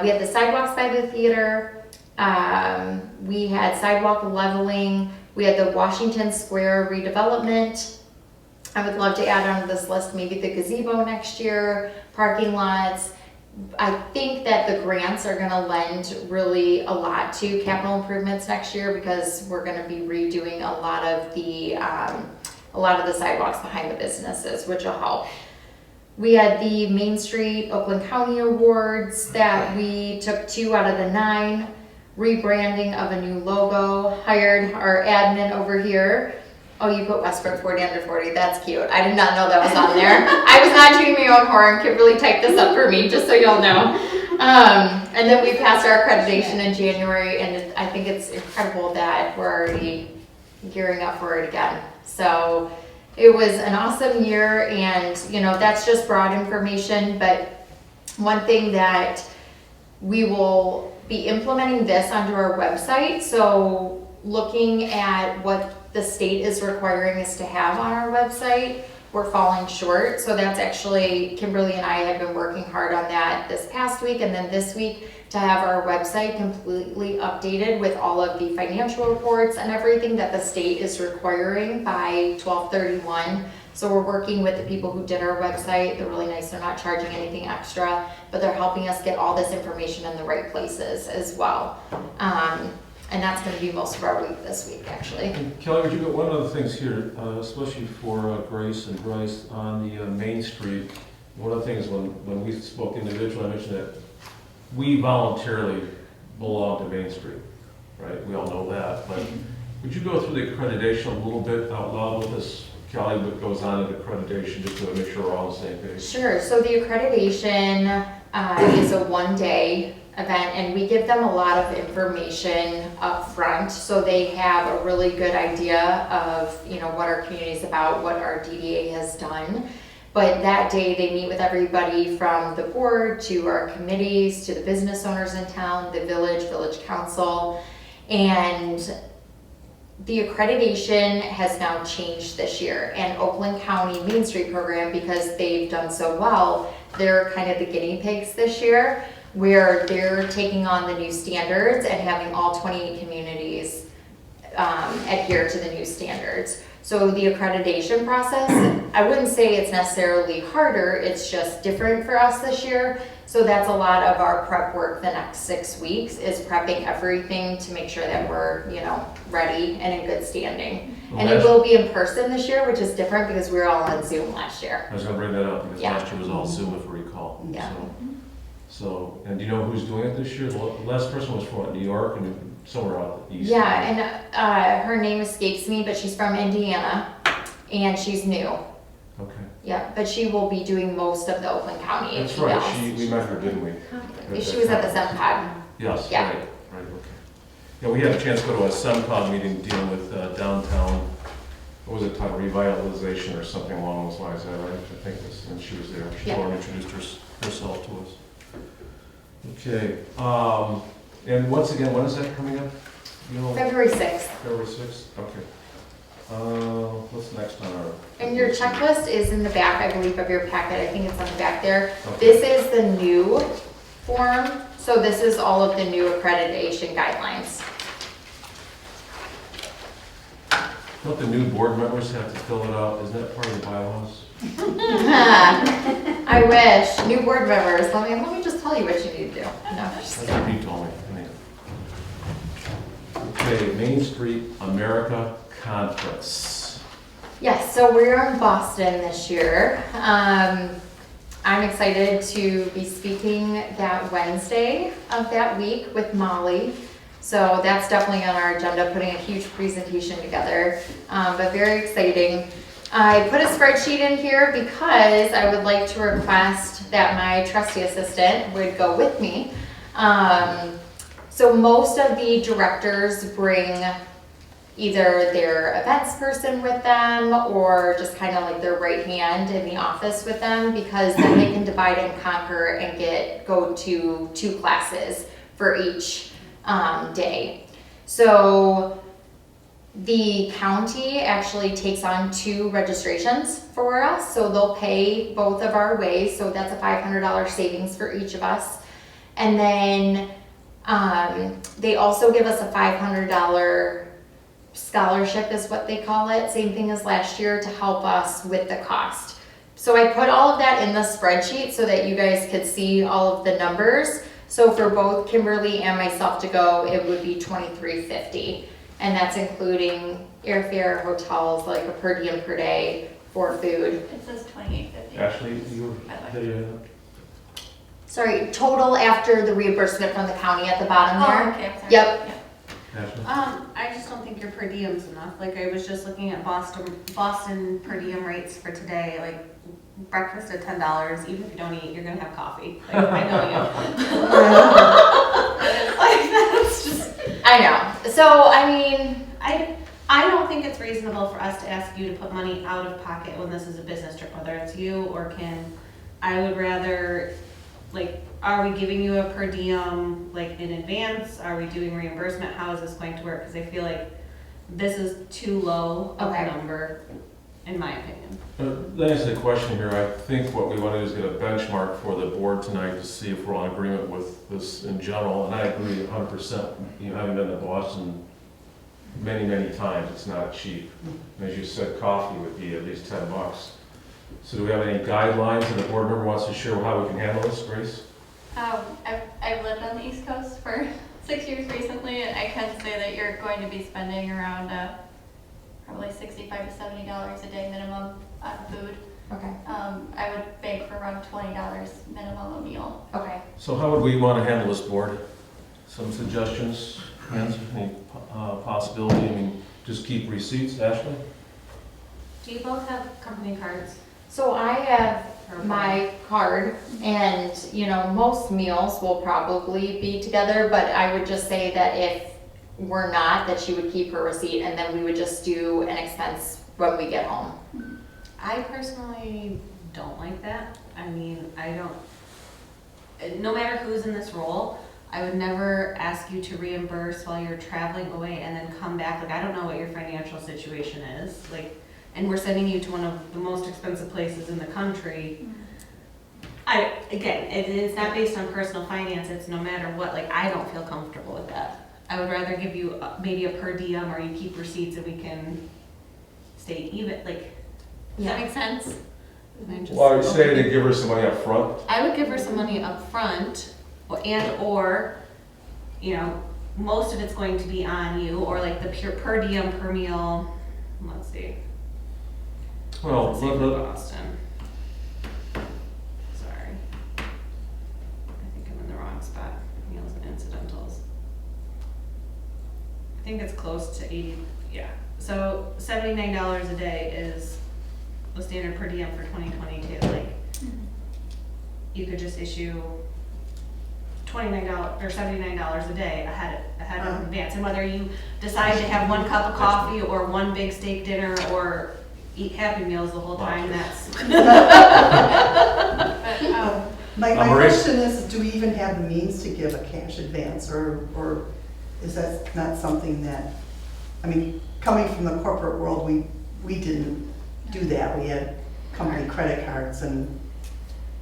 we had the sidewalks by the theater. We had sidewalk leveling. We had the Washington Square redevelopment. I would love to add onto this list maybe the gazebo next year, parking lots. I think that the grants are gonna lend really a lot to capital improvements next year, because we're gonna be redoing a lot of the sidewalks behind the businesses, which will help. We had the Main Street Oakland County Awards that we took 2 out of the 9. Rebranding of a new logo. Hired our admin over here. Oh, you put Westbrook 40 under 40. That's cute. I did not know that was on there. I was not shooting my own horn. Kimberly typed this up for me, just so y'all know. And then we passed our accreditation in January, and I think it's incredible that we're already gearing up for it again. So it was an awesome year, and that's just broad information. But one thing that we will be implementing this onto our website. So looking at what the state is requiring us to have on our website, we're falling short. So that's actually, Kimberly and I have been working hard on that this past week and then this week, to have our website completely updated with all of the financial reports and everything that the state is requiring by 12/31. So we're working with the people who did our website. They're really nice. They're not charging anything extra, but they're helping us get all this information in the right places as well. And that's going to be most of our week this week, actually. And Kelly, would you get one of the things here, especially for Grace and Bryce on the Main Street? One of the things when we spoke individually, I mentioned that we voluntarily belong to Main Street, right? We all know that. But would you go through the accreditation a little bit out loud with us, Kelly, what goes on in accreditation, just to make sure we're all on the same page? Sure. So the accreditation is a 1-day event, and we give them a lot of information up front, so they have a really good idea of what our community is about, what our DDA has done. But that day they meet with everybody from the board to our committees to the business owners in town, the village council, and the accreditation has now changed this year. And Oakland County Main Street program, because they've done so well, they're kind of the guinea pigs this year, where they're taking on the new standards and having all 28 communities adhere to the new standards. So the accreditation process, I wouldn't say it's necessarily harder, it's just different for us this year. So that's a lot of our prep work the next 6 weeks, is prepping everything to make sure that we're, ready and in good standing. And it will be in person this year, which is different because we were all on Zoom last year. I was gonna bring that up, because Yeah. last year was all Zoom, if I recall. Yeah. So, and do you know who's doing it this year? The last person was from what, New York and somewhere out east? Yeah, and her name escapes me, but she's from Indiana, and she's new. Okay. Yeah, but she will be doing most of the Oakland County That's right, evals. we met her, didn't we? She was at the SEMCOG. Yes, Yeah. right, okay. Yeah, we had a chance to go to a SEMCOG meeting dealing with downtown, what was it titled, revitalization or something along those lines, is that right? I think this, and she was there. She Yeah. introduced herself to us. Okay, and once again, when is that coming up? You know, February 6th. February 6th? Okay. What's next on our? And your checklist is in the back, I believe, of your packet. I think it's on the back there. Okay. This is the new form, so this is all of the new accreditation guidelines. Don't the new board members have to fill it out? Isn't that part of the bylaws? I wish. New board members, let me just tell you what you need to do. No, just That's what he told me. Okay, Main Street America Conference. Yes, so we're in Boston this year. I'm excited to be speaking that Wednesday of that week with Molly. So that's definitely on our agenda, putting a huge presentation together, but very exciting. I put a spreadsheet in here because I would like to request that my trustee assistant would go with me. So most of the directors bring either their events person with them or just kind of like their right hand in the office with them, because then they can divide and conquer and go to 2 classes for each day. So the county actually takes on 2 registrations for us, so they'll pay both of our ways, so that's a $500 savings for each of us. And then they also give us a $500 scholarship is what they call it, same thing as last year, to help us with the cost. So I put all of that in the spreadsheet so that you guys could see all of the numbers. So for both Kimberly and myself to go, it would be $23.50. And that's including airfare, hotels, like a per diem per day for food. It says $28.50. Ashley, you were, Sorry, total after the reimbursement from the county at the bottom there. Oh, okay, I'm sorry. Yep. Yeah. Ashley? I just don't think your per diem's enough. Like, I was just looking at Boston per diem rates for today, like breakfast at $10, even if you don't eat, you're gonna have coffee. Like, I know you. Like, that's just, I know. So, I mean, I don't think it's reasonable for us to ask you to put money out of pocket when this is a business trip, whether it's you or Kim. I would rather, like, are we giving you a per diem, like, in advance? Are we doing reimbursement? How is this going to work? Because I feel like this is too low of Okay. a number, in my opinion. That is the question here. I think what we want to do is get a benchmark for the board tonight to see if we're on agreement with this in general. And I agree 100%. You haven't been to Boston many, many times. It's not cheap. And as you said, coffee would be at least $10. So do we have any guidelines that the board member wants to share how we can handle this, Grace? I've lived on the East Coast for 6 years recently, and I can say that you're going to be spending around probably $65 to $70 a day minimum on food. okay, I would bank for around $20 minimum a meal. okay. So how would we want to handle this, board? Some suggestions, any possibility? I mean, just keep receipts, Ashley? Do you both have company cards? So I have my card, and, most meals will probably be together, but I would just say that if we're not, that she would keep her receipt, and then we would just do an expense when we get home. I personally don't like that. I mean, no matter who's in this role, I would never ask you to reimburse while you're traveling away and then come back. Like, I don't know what your financial situation is. Like, and we're sending you to one of the most expensive places in the country. It's not based on personal finance. It's no matter what. Like, I don't feel comfortable with that. I would rather give you maybe a per diem, or you keep receipts and we can stay even, like, does that make sense? Am I just- Well, are you saying to give her some money up front? I would give her some money up front, or, you know, most of it's going to be on you, or like the pure per diem per meal, let's see. Well, Let's see let- for let- Boston. Sorry. I think I'm in the wrong spot, meals and incidentals. I think it's close to 80, yeah. So $79 a day is the standard per diem for 2022, like, you could just issue $29 or $79 a day ahead of advance. And whether you decide to have one cup of coffee or one big steak dinner or eat Happy Meals the whole time, that's. My Maurice? question is, do we even have the means to give a cash advance, or is that not something that, I mean, coming from the corporate world, we didn't do that. We had company credit cards, and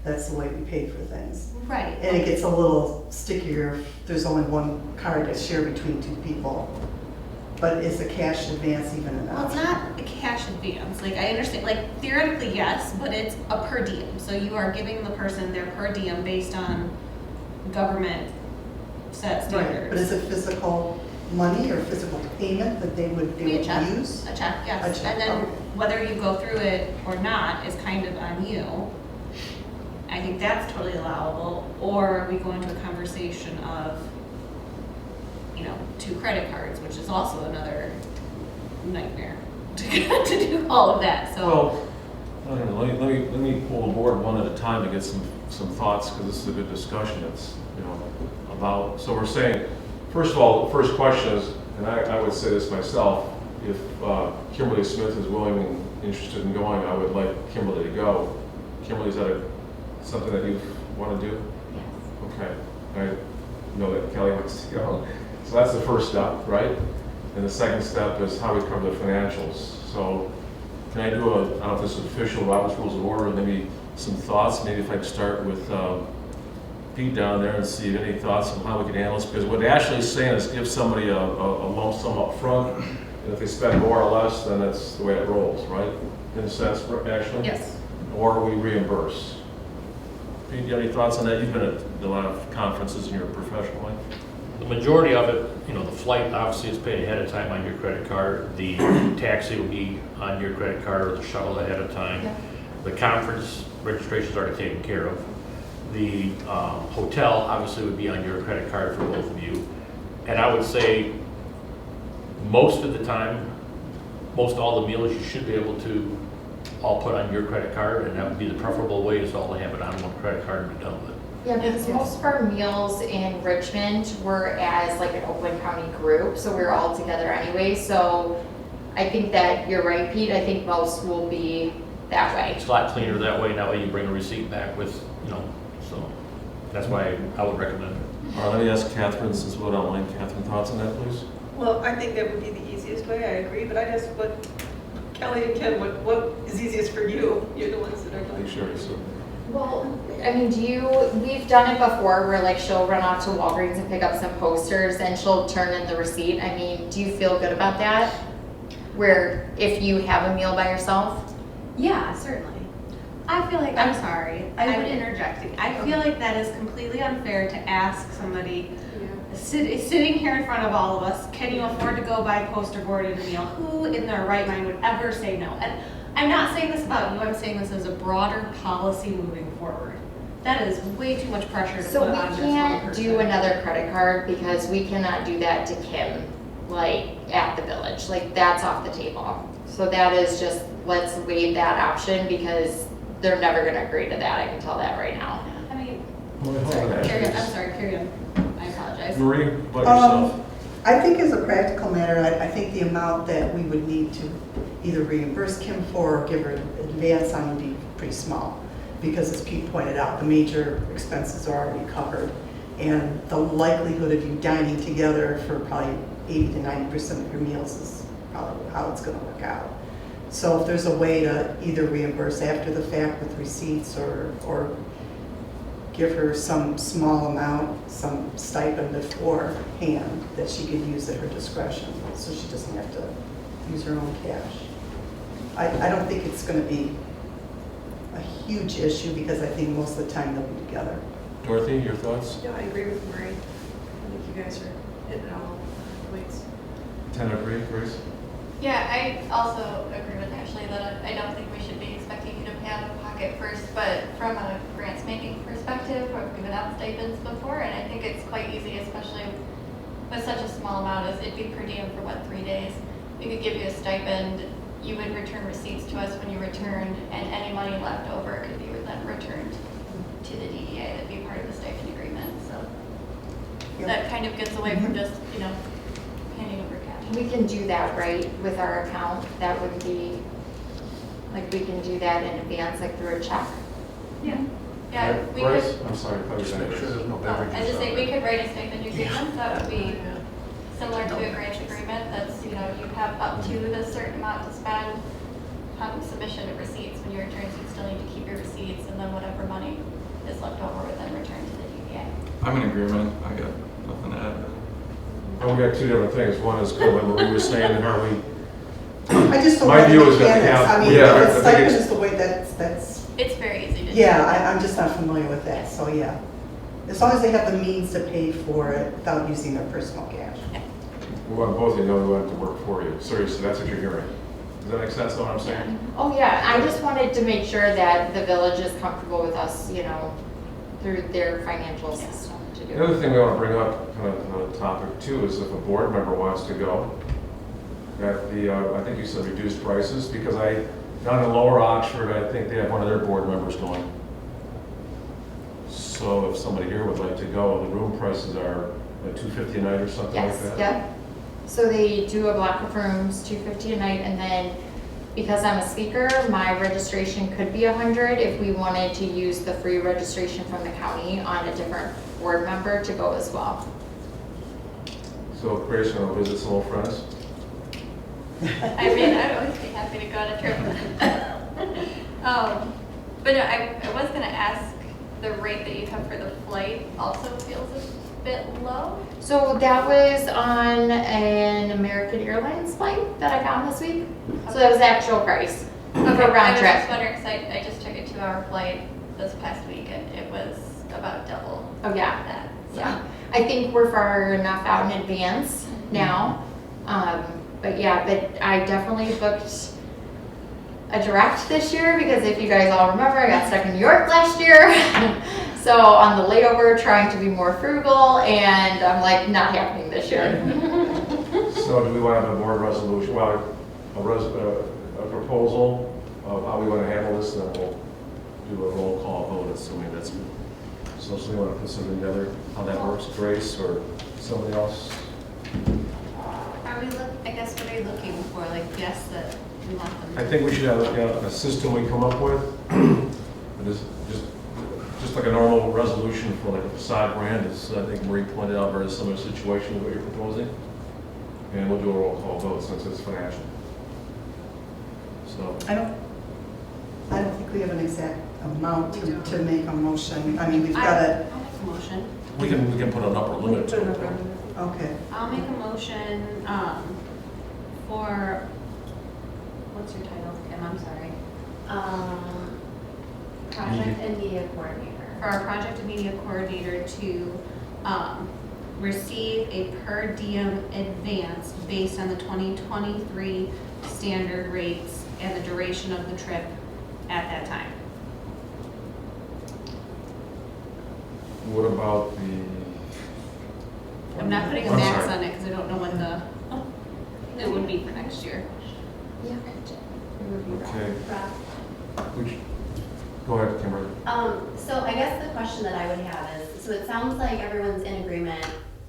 that's the way we paid for things. Right. And it gets a little stickier if there's only one card that's shared between two people. But is a cash advance even an Well, it's option? not a cash advance, like, I understand, like, theoretically, yes, but it's a per diem, so you are giving the person their per diem based on government set Right, standards. but is it physical money or physical payment that they would be Be a able check. to use? A check, yes, A check, and then okay. whether you go through it or not is kind of on you. I think that's totally allowable, or we go into a conversation of, you know, 2 credit cards, which is also another nightmare to do all of that, so. Well, I don't know, let me pull the board one at a time to get some thoughts, because this is a good discussion. It's, you know, about, so we're saying, first of all, the first question is, and I would say this myself, if Kimberly Smith is willing and interested in going, I would like Kimberly to go. Kimberly, is that something that you want to do? Okay, I know that Kelly wants to go. So that's the first step, right? And the second step is how we cover the financials. So can I do I don't know if this is official, Robert's Rules of Order, maybe some thoughts? Maybe if I could start with Pete down there and see if any thoughts on how we can handle this. Because what Ashley's saying is give somebody a lump sum up front, and if they spend more or less, then that's the way it rolls, right? In a sense, Ashley? Yes. Or we reimburse. Pete, do you have any thoughts on that? You've been at a lot of conferences in your professional life. The majority of it, you know, the flight obviously is paid ahead of time on your credit card. The taxi will be on your credit card, or the shuttle ahead of time. Yeah. The conference registration's already taken care of. The hotel obviously would be on your credit card for both of you. And I would say most of the time, most all the meals you should be able to all put on your credit card, and that would be the preferable way, is all to have it on one credit card and be done with it. Yeah, because most of our meals in Richmond were as like an Oakland County group, so we were all together anyway. So I think that you're right, Pete. I think most will be that way. It's a lot cleaner that way. That way you bring a receipt back with, you know, so that's why I would recommend it. All right, let me ask Catherine, since we don't online. Catherine, thoughts on that, please? Well, I think that would be the easiest way, I agree, but I guess what, Kelly and Ken, what is easiest for you? You're the ones that are Are going. you sure? So, Well, I mean, we've done it before where like she'll run off to Walgreens and pick up some posters and she'll turn in the receipt. I mean, do you feel good about that? Where if you have a meal by yourself? Yeah, certainly. I feel like, I'm sorry, I'm interjecting. I feel like that is completely unfair to ask somebody sitting here in front of all of us, can you afford to go buy poster board and a meal? Who in their right mind would ever say no? And I'm not saying this about you, I'm saying this as a broader policy moving forward. That is way too much pressure to So put we on just one can't person. do another credit card because we cannot do that to Kim, like at the village. Like that's off the table. So that is just, let's waive that option because they're never gonna agree to that. I can tell that right now. I mean, hold on, carry on, Ashley. I'm sorry, carry on. I apologize. Marie, what about yourself? I think as a practical matter, I think the amount that we would need to either reimburse Kim for or give her advance on would be pretty small. Because as Pete pointed out, the major expenses are already covered. And the likelihood of you dining together for probably 80 to 90% of your meals is probably how it's gonna work out. So if there's a way to either reimburse after the fact with receipts or give her some small amount, some stipend beforehand that she could use at her discretion, so she doesn't have to use her own cash. I don't think it's gonna be a huge issue because I think most of the time they'll be together. Dorothy, your thoughts? No, I agree with Marie. I think you guys are hitting all points. Ten agree, Grace? Yeah, I also agree with Ashley that I don't think we should be expecting you to pay out of pocket first, but from a grants making perspective, we've given out stipends before, and I think it's quite easy, especially with such a small amount as it'd be per diem for 3 days. We could give you a stipend, you would return receipts to us when you returned, and any money left over could be then returned to the DDA. That'd be part of the stipend agreement, so Yep. that kind of gets away from just, handing over cash. We can do that, right, with our account? That would be, like, we can do that in advance, like through a check? Yeah. Yeah, we could. Grace? I'm sorry, I thought you Just said make sure Grace. there's no Oh, beverages. I just out think there. we could write a stipend agreement that would be similar to a grant agreement, that's, you have up to this certain amount to spend on submission of receipts. When you return, you still need to keep your receipts, and then whatever money is left over would then return to the DDA. I'm in agreement. I got nothing to add. Well, we got two different things. One is kind of what Marie was saying, and are we, I just don't My like the view is that we mechanics. have- I mean, yeah, I the think stipend it's- is the way that's, It's very easy to do. yeah, I'm just not familiar with that, so yeah. As long as they have the means to pay for it without using their personal cash. we want both of you to know we want it to work for you. Seriously, that's what you're hearing. Does that make sense, what I'm saying? Oh, yeah, I just wanted to make sure that the village is comfortable with us, through their financial system to do The it. other thing we want to bring up, kind of on the topic too, is if a board member wants to go, that I think you said reduced prices, because down in Lower Oxford, I think they have one of their board members going. So if somebody here would like to go, the room prices are like $250 a night or something like Yes, that? yep. So they do a block of rooms, $250 a night, and then because I'm a speaker, my registration could be $100 if we wanted to use the free registration from the county on a different board member to go as well. So Grace, you want to visit some old friends? I mean, I'd always be happy to go on a trip. But no, I was gonna ask, the rate that you have for the flight also feels a bit low? So that was on an American Airlines flight that I found this week. So that was the actual price for Okay, I round was trip. just wondering, because I just took a 2-hour flight this past week, and it was about double Oh, yeah. that. So. Yeah, I think we're far enough out in advance now. But yeah, but I definitely booked a direct this year because if you guys all remember, I got stuck in New York last year. So on the layover, trying to be more frugal, and I'm like, not happening this year. So do we want to have a board resolution, well, a proposal of how we want to handle this, and then we'll do a roll call vote, assuming that's good. So somebody want to put something together, how that works, Grace or somebody else? I guess what are you looking for, like guests that we want them I to? think we should have a system we come up with, but just like a normal resolution for like a facade brand, is, I think Marie pointed out, very similar situation to what you're proposing. And we'll do a roll call vote since it's financial. So, I don't think we have an exact amount We don't. to make a motion. I mean, we've got to, I'll make a motion. we can put an upper limit to it. okay. I'll make a motion, for, what's your title, Kim, I'm sorry? Project and media coordinator. For our project and media coordinator to, receive a per diem advance based on the 2023 standard rates and the duration of the trip at that time. What about the? I'm not putting a I'm max sorry. on it because I don't know when it would be for next year. Yeah, it would be rough. Okay, Rough. which, go ahead, Kimberly. So I guess the question that I would have is, so it sounds like everyone's in agreement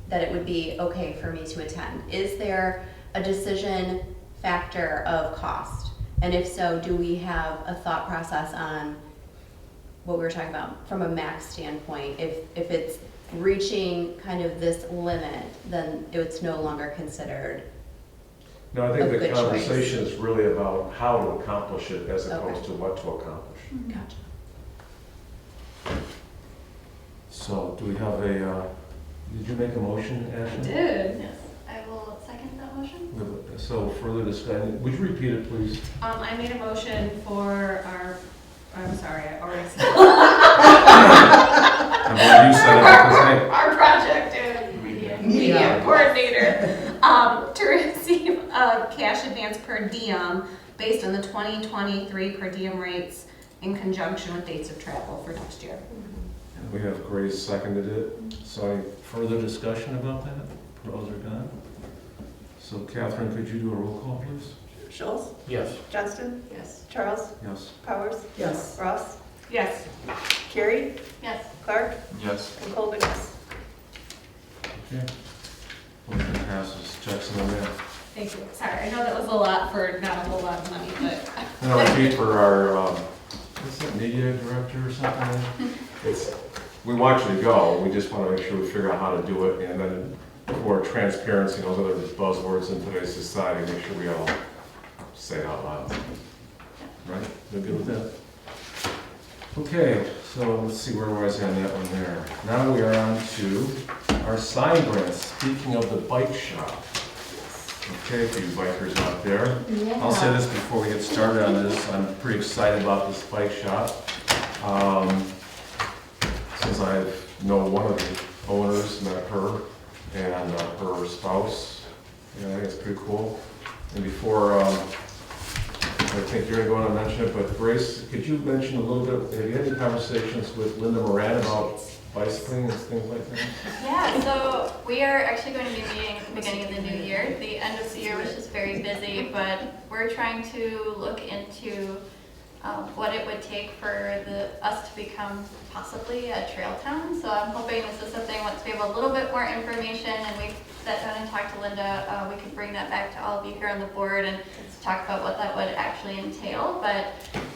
that it would be okay for me to attend. Is there a decision factor of cost? And if so, do we have a thought process on what we were talking about from a max standpoint? If it's reaching kind of this limit, then it's no longer considered. No, I think A the good conversation is really about how to accomplish it as opposed Okay. to what to accomplish. Gotcha. So, do we have did you make a motion, Ashley? Did. Yes, I will second second that motion. So further discussion, would you repeat it, please? I made a motion for our, I'm sorry, I already said. I believe you said it, because Our project media coordinator, to receive a cash advance per diem based on the 2023 per diem rates in conjunction with dates of travel for next year. we have Grace seconded it. So any further discussion about that? Pros or gone? So Catherine, could you do a roll call, please? Schultz, Yes. Johnston, Yes. Charles, Yes. Powers, Yes. Ross, Yes. Carrie, Yes. Clark, Yes. and Colvin, yes. Okay. Motion passes. Checks in the mail. Thank you. Sorry, I know that was a lot for not a whole lot of money, but And a repeat for our, what's that, media director or something? It's, we want you to go, we just want to make sure we figure out how to do it, and then for transparency, those other buzzwords in today's society, make sure we all say it out loud. Right? You good with that? Okay, so let's see, where was I on that one there? Now we are on to our sign grants. Speaking of the bike shop. Okay, for you bikers out there. I'll say this before we get started on this, I'm pretty excited about this bike shop. Since I know one of the owners, met her, and her spouse, I think it's pretty cool. And before, I think you're going to mention it, but Grace, could you mention a little bit, have you had any conversations with Linda Moran about bicycling and things like that? Yeah, so we are actually going to be meeting at the beginning of the new year. The end of the year was just very busy, but we're trying to look into what it would take for us to become possibly a trail town. So I'm hoping this is something, once we have a little bit more information and we've sat down and talked to Linda, we can bring that back to all of you here on the board and talk about what that would actually entail. But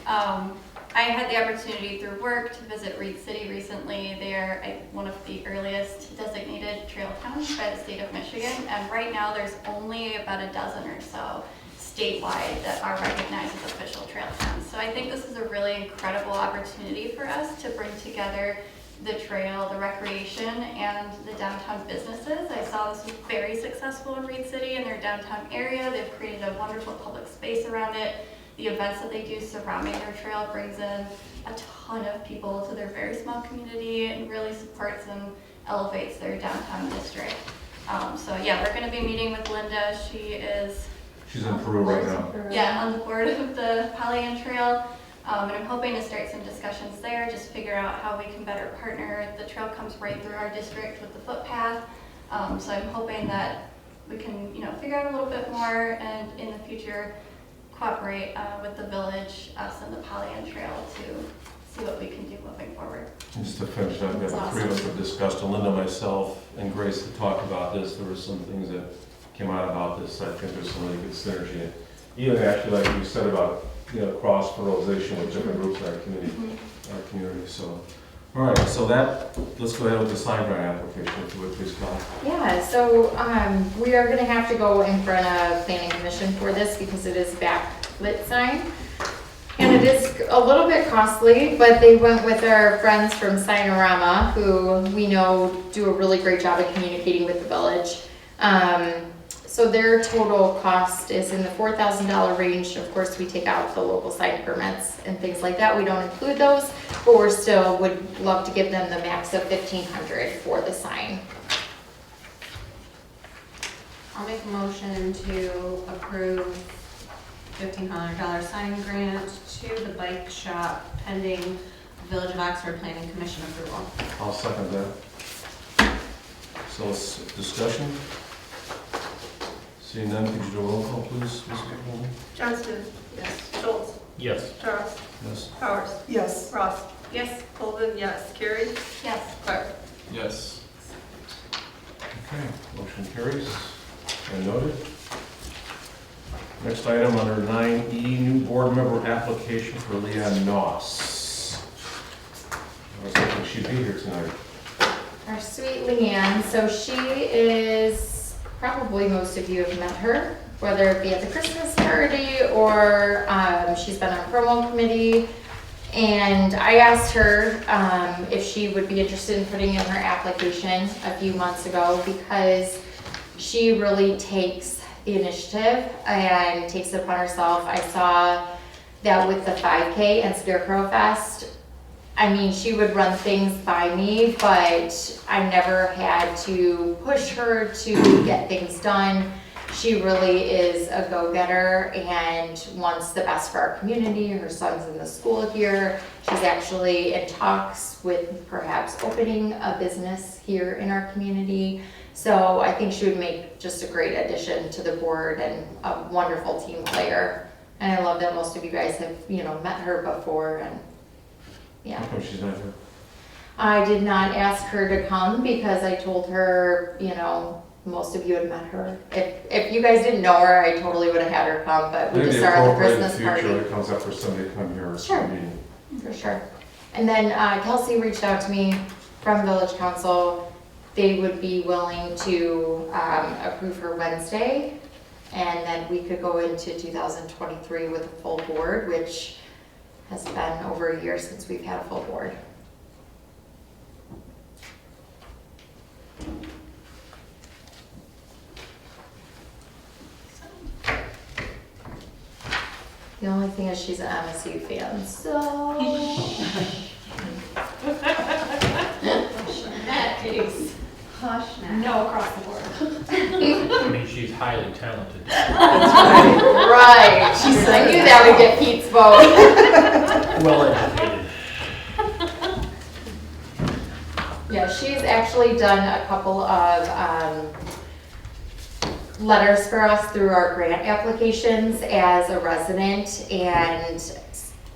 I had the opportunity through work to visit Reed City recently. They are one of the earliest designated trail towns by the state of Michigan, and right now there's only about a dozen or so statewide that are recognized as official trail towns. So I think this is a really incredible opportunity for us to bring together the trail, the recreation, and the downtown businesses. I saw this was very successful in Reed City in their downtown area. They've created a wonderful public space around it. The events that they do surrounding their trail brings in a ton of people to their very small community and really supports and elevates their downtown district. So yeah, we're going to be meeting with Linda. She's in Peru right now. Yeah, on the board of the Pollyant Trail. And I'm hoping to start some discussions there, just figure out how we can better partner. The trail comes right through our district with the footpath. So I'm hoping that we can, figure out a little bit more and in the future cooperate with the village, us and the Pollyant Trail to see what we can do moving forward. And just to finish up, the three of us have discussed, Linda, myself, and Grace to talk about this. There were some things that came out about this. I think there's some really good synergy. Even actually, like you said about, cross-fertilization with different groups in our community. So, all right, so let's go ahead with the sign grant application, if you would, please, Colin. Yeah, so we are gonna have to go in front of planning commission for this because it is backlit sign. And it is a little bit costly, but they went with our friends from Signorama, who we know do a really great job of communicating with the village. So their total cost is in the $4,000 range. Of course, we take out the local sign permits and things like that. We don't include those, but we're still would love to give them the max of $1,500 for the sign. I'll make a motion to approve $1,500 sign grant to the bike shop pending Village of Oxford Planning Commission approval. I'll second that. So it's discussion. Seeing none, could you do a roll call, please, Ms. McCollum? Johnston, Yes. Schultz, Yes. Charles, Yes. Powers, Yes. Ross, Yes. Colvin, yes. Carrie, Yes. Clark. Yes. Okay, motion carries and noted. Next item under 9E, new board member application for Leanne Noss. I was thinking she'd be here tonight. Our sweet Leanne, so she is, probably most of you have met her, whether it be at the Christmas party or she's been on promo committee. And I asked her if she would be interested in putting in her application a few months ago because she really takes the initiative and takes it upon herself. I saw that with the 5K and Scarecrow Fest. I mean, she would run things by me, but I never had to push her to get things done. She really is a go-getter and wants the best for our community. Her son's in the school here. She's actually in talks with perhaps opening a business here in our community. So I think she would make just a great addition to the board and a wonderful team player. And I love that most of you guys have, you know, met her before, and yeah. How come she's not here? I did not ask her to come because I told her, you know, most of you had met her. If you guys didn't know her, I totally would have had her come, but we Maybe just are at the appropriate in Christmas future party. it comes up for somebody to come here. Sure. Meeting. For sure. And then Kelsey reached out to me from Village Council. They would be willing to approve her Wednesday, and then we could go into 2023 with a full board, which has been over a year since we've had a full board. The only thing is she's an MSU fan, so. That case, Hush now. no across the board. I mean, she's highly talented. Right. I knew that would get Pete's vote. Well educated. Yeah, she's actually done a couple of letters for us through our grant applications as a resident, and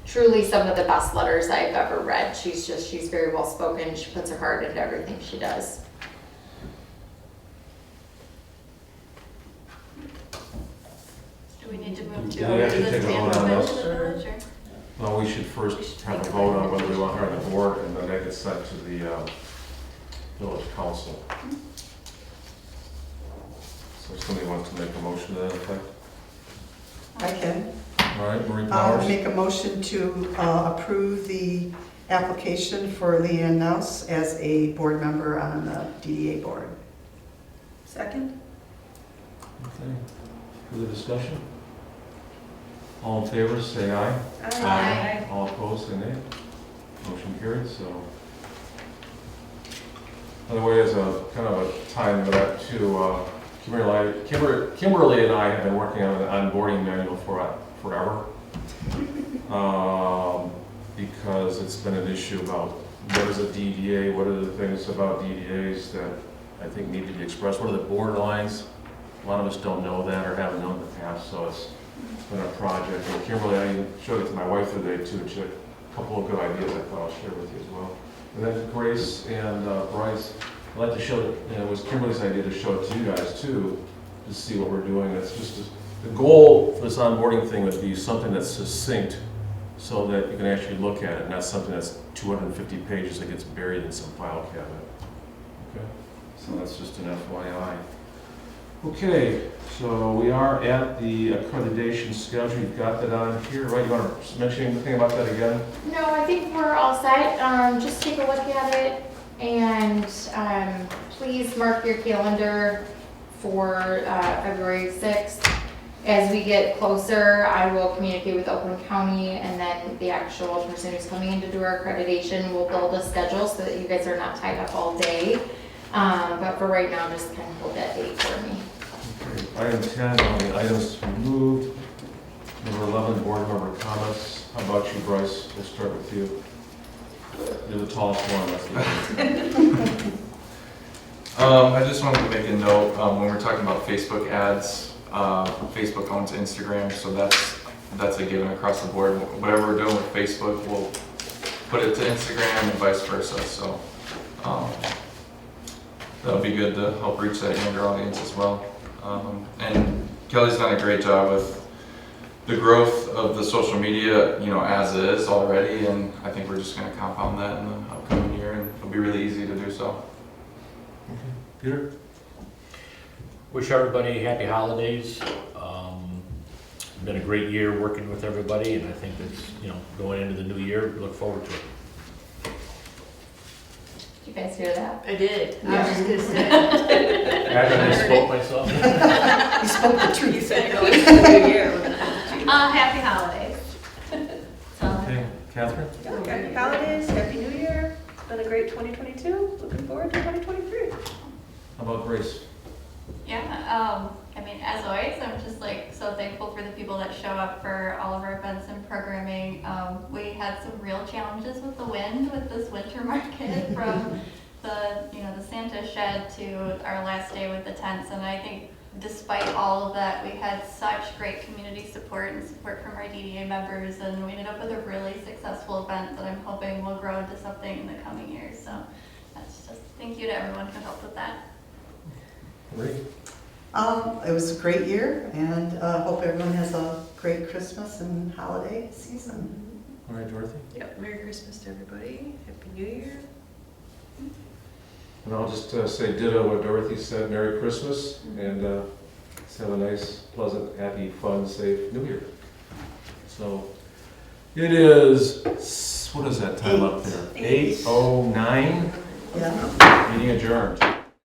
truly some of the best letters I've ever read. She's very well spoken. She puts her heart into everything she does. Do we need to move Do we have to to take a the vote on stand this? to the village, or? Well, we should first have a vote on whether we want her on the board, and then that gets sent to the village council. So if somebody wants to make a motion to that effect? I can. All right, Marie Powers? Make a motion to approve the application for Leanne Nels as a board member on the DDA board. Second? Okay. Further discussion? All in favor, say aye. Aye. All opposed, say nay. Motion carried, so. By the way, as a kind of a time to that too, Kimberly and I have been working on an onboarding manual for forever. Because it's been an issue about what is a DDA, what are the things about DDAs that I think need to be expressed, what are the borderlines? A lot of us don't know that or haven't known in the past, so it's been a project. And Kimberly, I showed it to my wife today too, and she had a couple of good ideas I thought I'll share with you as well. And then Grace and Bryce, I'd like to show it, it was Kimberly's idea to show it to you guys too, to see what we're doing. It's just, the goal for this onboarding thing would be something that's succinct so that you can actually look at it, not something that's 250 pages that gets buried in some file cabinet. Okay, so that's just an FYI. Okay, so we are at the accreditation schedule. You've got that on here, right? You want to mention anything about that again? No, I think we're all set. Just take a look at it, and please mark your calendar for February 6th. As we get closer, I will communicate with Oakland County, and then the actual person who's coming in to do our accreditation will build a schedule so that you guys are not tied up all day. But for right now, just kind of hold that date for me. Okay. Item 10 on the items removed. Number 11, board member comments. How about you, Bryce? We'll start with you. You're the tallest one. That's the I just wanted to make a note, when we're talking about Facebook ads, Facebook owns Instagram, so that's a given across the board. Whatever we're doing with Facebook, we'll put it to Instagram and vice versa, so that'll be good to help reach that younger audience as well. And Kelly's done a great job with the growth of the social media, as is already, and I think we're just going to compound that in the upcoming year, and it'll be really easy to do so. Peter? Wish everybody happy holidays. Been a great year working with everybody, and I think that's, going into the new year, we look forward to it. you guys hear that? I did. I Yeah. was just gonna say. I spoke myself. You spoke the You truth. said you're going into the new year with an attitude. Happy holidays. So, Okay, Catherine? Happy holidays, happy new year. It's been a great 2022. Looking forward to 2023. How about Grace? Yeah, I mean, as always, I'm just like so thankful for the people that show up for all of our events and programming. We had some real challenges with the wind with this winter market from the Santa shed to our last day with the tents, and I think despite all of that, we had such great community support and support from our DDA members, and we ended up with a really successful event that I'm hoping will grow into something in the coming years. So that's just thank you to everyone who helped with that. Marie? It was a great year, and hope everyone has a great Christmas and holiday season. All right, Dorothy? Yep, Merry Christmas to everybody. Happy New Year. And I'll just say ditto what Dorothy said, Merry Christmas, and let's have a nice, pleasant, happy, fun, safe New Year. So, it is, what is that time up there? 8:09, Yeah. meeting adjourned.